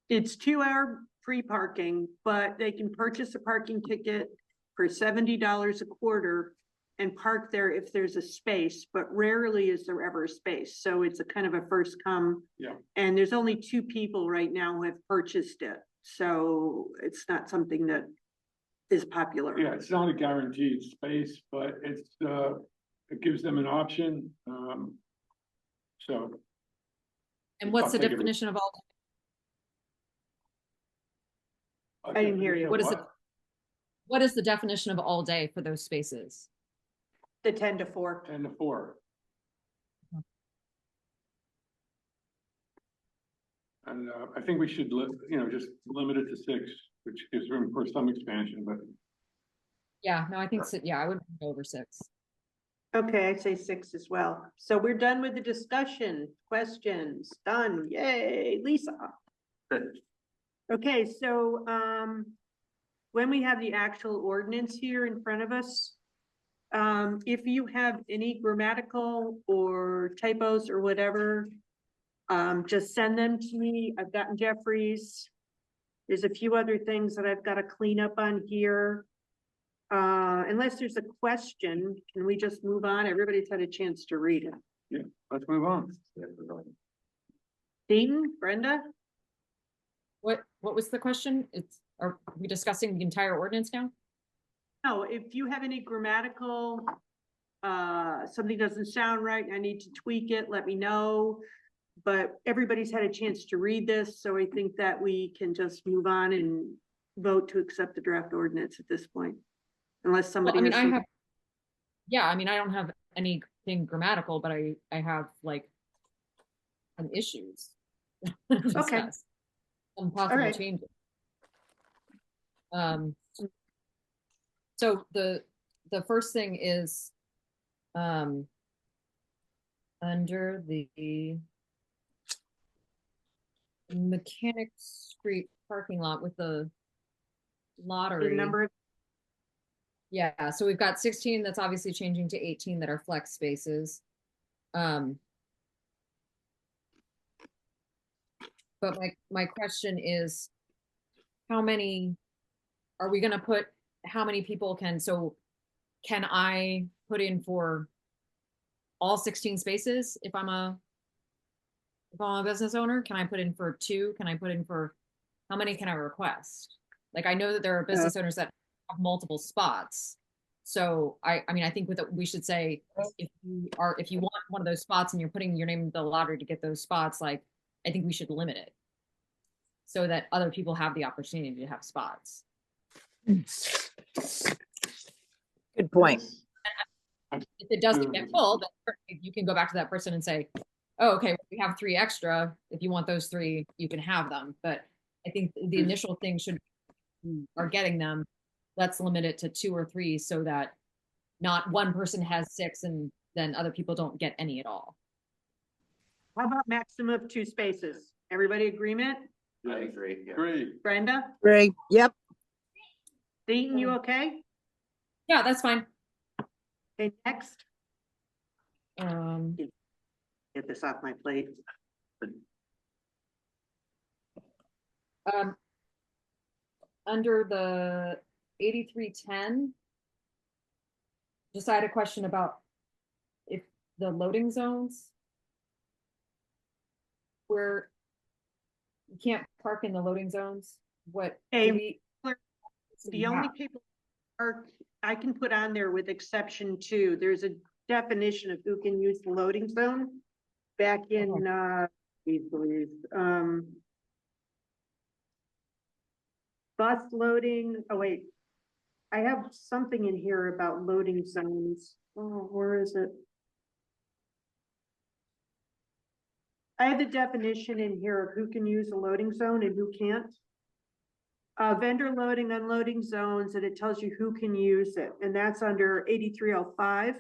It's 2-hour free parking, but they can purchase a parking ticket for $70 a quarter and park there if there's a space, but rarely is there ever a space. So it's a kind of a first come. Yeah. And there's only 2 people right now who have purchased it. So it's not something that is popular. Yeah, it's not a guaranteed space, but it's it gives them an option. So. And what's I'll the take it. definition of all? I didn't hear you. What is it? What is the definition of all day for those spaces? The 10 to 4. 10 to 4. And I think we should, just limit it to 6, which gives room for some expansion, but Yeah, no, I think so. Yeah, I would go over 6. Okay, I'd say 6 as well. So we're done with the discussion, questions, done, yay, Lisa. Okay, so, when we have the actual ordinance here in front of us, if you have any grammatical or typos or whatever, just send them to me. I've gotten Jeffrey's. There's a few other things that I've got to clean up on here. Unless there's a question, can we just move on? Everybody's had a chance to read it. yeah, let's move on. Dean, Brenda? What was the question? Are we discussing the entire ordinance now? No, if you have any grammatical, something doesn't sound right, I need to tweak it, let me know. But everybody's had a chance to read this, so I think that we can just move on and vote to accept the draft ordinance at this point. Unless somebody. Well, I mean, has I some- have. Yeah, I mean, I don't have anything grammatical, but I have like some issues. to discuss. Some possible right. changes. So the first thing is under the Mechanic Street parking lot with the lottery. The number, Yeah, so we've got 16 that's obviously changing to 18 that are flex spaces. But my question is, how many are we gonna put, how many people can I put in for all 16 spaces if I'm a business owner? Can I put in for 2? Can I put in for, how many can I request? Like, I know that there are business owners that have multiple spots. So I mean, I think we should say, if you want one of those spots and you're putting your name in the lottery to get those spots, like, I think we should limit it. So that other people have the opportunity to have spots. Good point. If it doesn't get full, then you can go back to that person and say, oh, okay, we have 3 extra. If you want those 3, you can have them. But I think the initial thing should are getting them. Let's limit it to 2 or 3 so that not one person has 6 and then other people don't get any at all. How about maximum of 2 spaces? Everybody agreement? I agree. Yeah. Great. Brenda? Great. Yep. Dayton, you okay? Yeah, that's fine. Okay, next. Um, Get this off my plate. Under the 8310, just I had a question about if the loading zones where you can't park in the loading zones, what? Hey, do the only people are, I can put on there with exception to, there's a definition of who can use the loading zone back in, bus loading, oh wait, I have something in here about loading zones. Oh, where is it? I have the definition in here of who can use a loading zone and who can't. Vendor loading, unloading zones, and it tells you who can use it, and that's under 8305.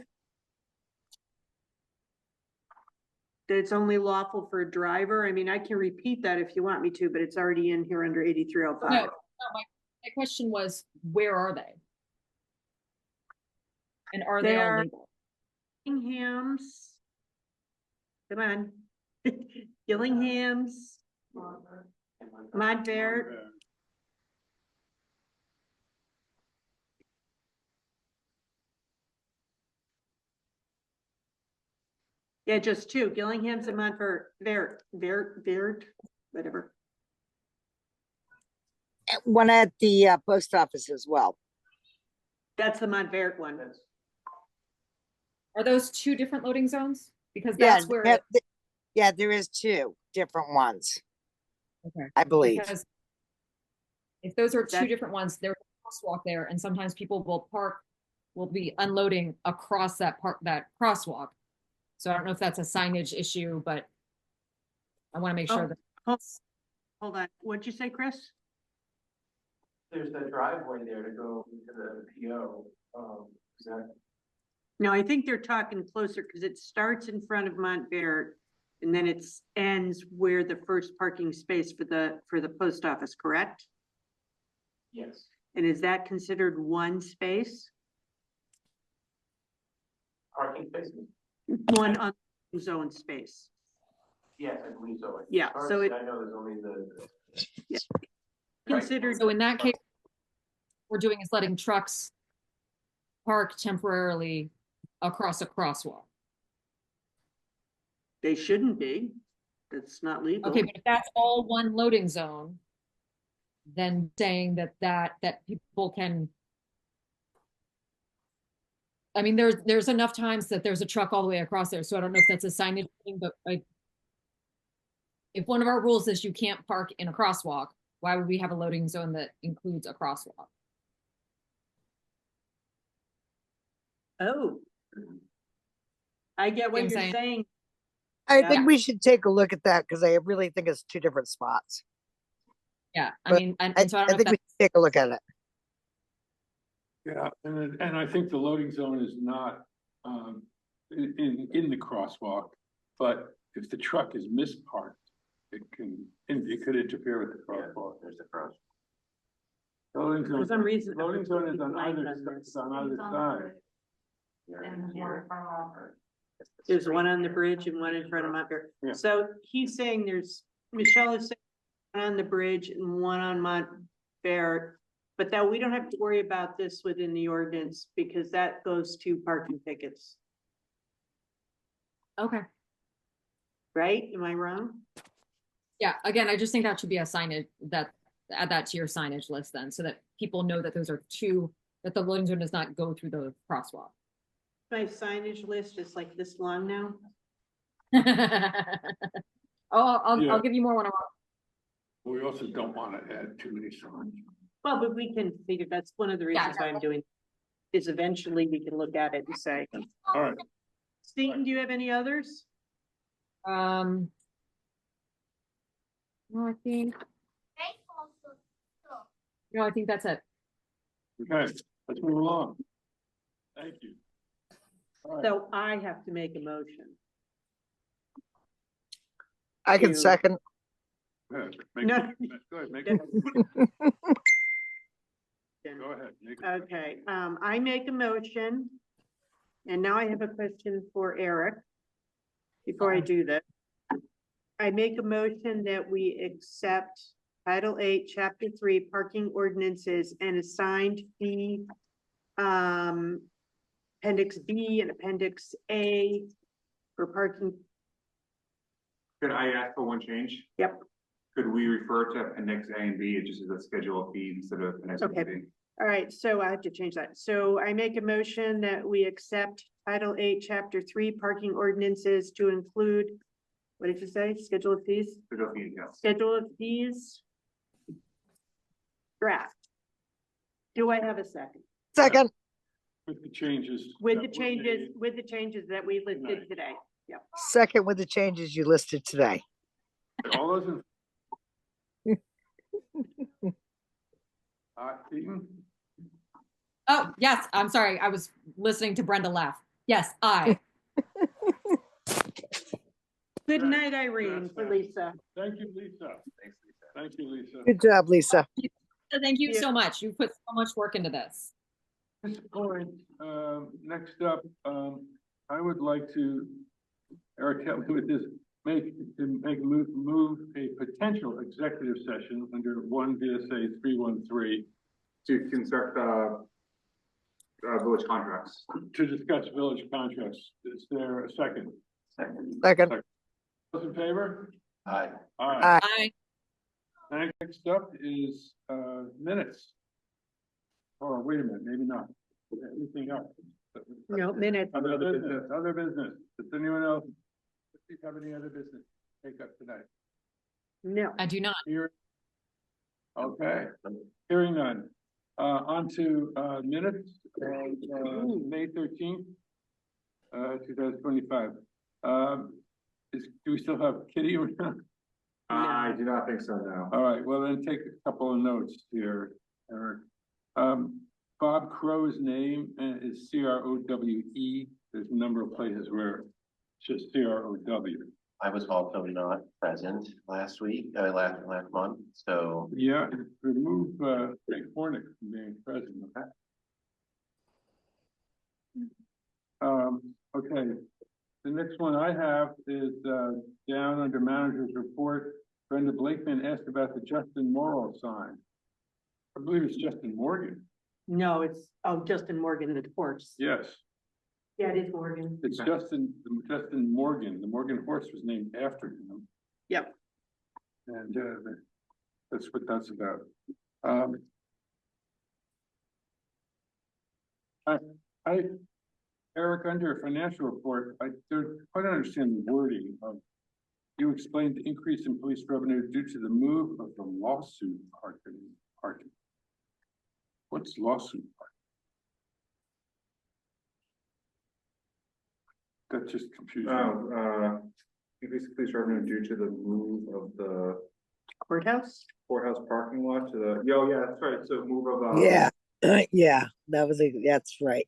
That it's only lawful for a driver. I mean, I can repeat that if you want me to, but it's already in here under 8305. No, my question was, where are they? And are they all legal? Gillingham's. Come on. Gillingham's. Montverde. Yeah, just 2, Gillingham's and Montverde, whatever. One at the post office as well. That's the Montverde one. Are those 2 different loading zones? Because Yeah, that's where. yeah, there is 2 different ones, Okay. I believe. Because if those are 2 That- different ones, there's a crosswalk there, and sometimes people will be unloading across that crosswalk. So I don't know if that's a signage issue, but I want to make sure that. Hold on, what'd you say, Chris? There's the driveway there to go into the PO. Is that? No, I think they're talking closer because it starts in front of Montverde and then it ends where the first parking space for the post office, correct? Yes. And is that considered 1 space? Parking spaces? 1 on zone space. Yes, I believe so. Yeah, so it- I know there's only the. Considered, So in that case, what we're doing is letting trucks park temporarily across a crosswalk. they shouldn't be. That's not legal. Okay, but if that's all one loading zone, then saying that people can. I mean, there's enough times that there's a truck all the way across there, so I don't know if that's a signage thing, but if one of our rules is you can't park in a crosswalk, why would we have a loading zone that includes a crosswalk? Oh. I get what I'm you're saying? saying. I Yeah. think we should take a look at that because I really think it's 2 different spots. Yeah, I But mean, and so I I don't know if think we that's. should take a look at it. Yeah, and I think the loading zone is not, in the crosswalk, but if the truck is misparked, it could interfere with the crosswalk. There's the cross. Loading For zone, some reason. loading zone is on blank either, on this. it's on either side. There's one on the bridge and one in front of Montverde. Yeah. So he's saying Michelle is saying one on the bridge and one on Montverde. But that we don't have to worry about this within the ordinance because that goes to parking tickets, Okay. right? Am I wrong? Yeah, again, I just think that should be a signage that add that to your signage list then, so that people know that those are two, that the loading zone does not go through the crosswalk. My signage list is like this long now. Oh, I'll Yeah. give you more when I'm. We also don't want to add too many signs. Well, but we can figure, that's one of the reasons why I'm doing, is eventually we can look at it and say, All right, Staten, do you have any others? No, I think. No, I think that's it. okay, let's move along. Thank you. All right. So I have to make a motion. I can You- second. Go ahead, make No. go ahead, make No. Go ahead. Make it. Okay, I make a motion. And now I have a question for Eric. Before I do that. I make a motion that we accept Title 8, Chapter 3, parking ordinances and assigned fee. Appendix B and Appendix A for parking. Could I ask for one change? Yep. Could we refer to appendix A and B, it just as a schedule of fees instead of appendix A and Okay. B? All right, so I have to change that. So I make a motion that we accept Title 8, Chapter 3, parking ordinances to include, what did you say? Schedule of fees? Schedule of fees, yes. Schedule of fees. Draft. Do I have a second? Second. With the changes. With that the were changes, made. with the changes that we listed Tonight. today. Yep. Second with the changes you listed today. All those in. Keaton, Oh, yes, I'm sorry. I was listening to Brenda laugh. Yes, I. Good night, Irene, Yes, for ma'am. Lisa. thank you, Lisa. Thanks, Lisa. Thank you, Lisa. Good job, Lisa. Thank you Yeah. so much. You put so much work into this. At this point, next up, I would like to, Eric, help me with this, make move a potential executive session under 1 VSA 313 To construct, village contracts. to discuss village contracts. Is there a second? Second. Those in favor? Aye. Aye. I. Next up is, minutes. Or wait a minute, maybe not. Anything else? No, minutes. Other business. Does anyone else have any other business to take up tonight? No. I do not. Here. Okay, hearing none. On to, minutes, May 13th, 2025. Do we still have Kitty or not? I do not think so, no. All right, well then take a couple of notes here, Eric. Bob Crow's name is C-R-O-W-E. There's a number of places where it's just C-R-O-W. I was also not present last week, last month, so. Yeah, remove, Frank Hornick from being president, okay? Okay, the next one I have is, down under manager's report. Brenda Blakeman asked about the Justin Morrow sign. I believe it's Justin Morgan. No, it's, oh, Justin Morgan, the horse. Yes, Yeah, it is Morgan. it's Justin Morgan. The Morgan horse was named after him. Yep. And, that's what that's about. Eric, under financial report, I don't quite understand the wording of. You explained the increase in police revenue due to the move of the lawsuit parking. What's lawsuit parking? That just confused me. Increase police revenue due to the move of the Courthouse? courthouse parking lot to the, yeah, that's right, so move of, Yeah, yeah, that's right.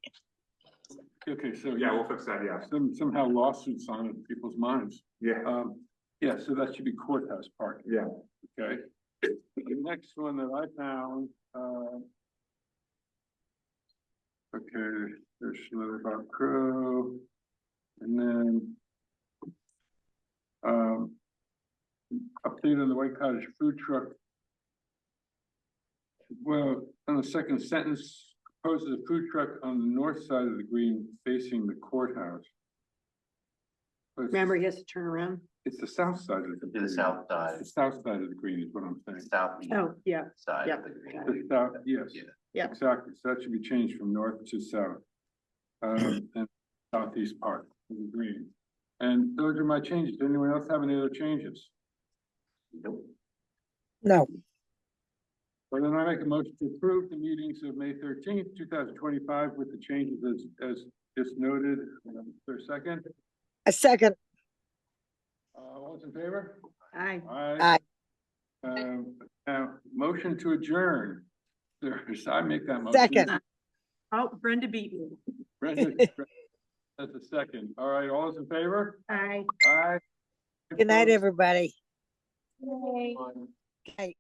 Okay, so. Yeah, we'll fix that, yeah. Somehow lawsuits on people's minds. Yeah, Yeah, so that should be courthouse parking. yeah. Okay. The next one that I found, okay, there's another about Crow. And then, update on the White Cottage food truck. Well, on the second sentence, proposes a food truck on the north side of the green facing the courthouse. Remember, he has to turn around. It's the south side of the. To the south side, The south side of the green is what I'm saying. southeast Oh, yeah, side yeah. of the green. The south, yes. Yeah. Yeah. Exactly, so that should be changed from north to south. And southeast part of the green. And those are my changes. Does anyone else have any other changes? Nope. No, Well, then I make a motion to approve the meetings of May 13th, 2025 with the changes as just noted. For a second, a second. all those in favor? Aye. Aye. Now, motion to adjourn. I make that motion. Second. Oh, Brenda beat me. Brenda, that's a second. All right, all those in favor? Aye. Aye. Good night, everybody. Yay. Okay.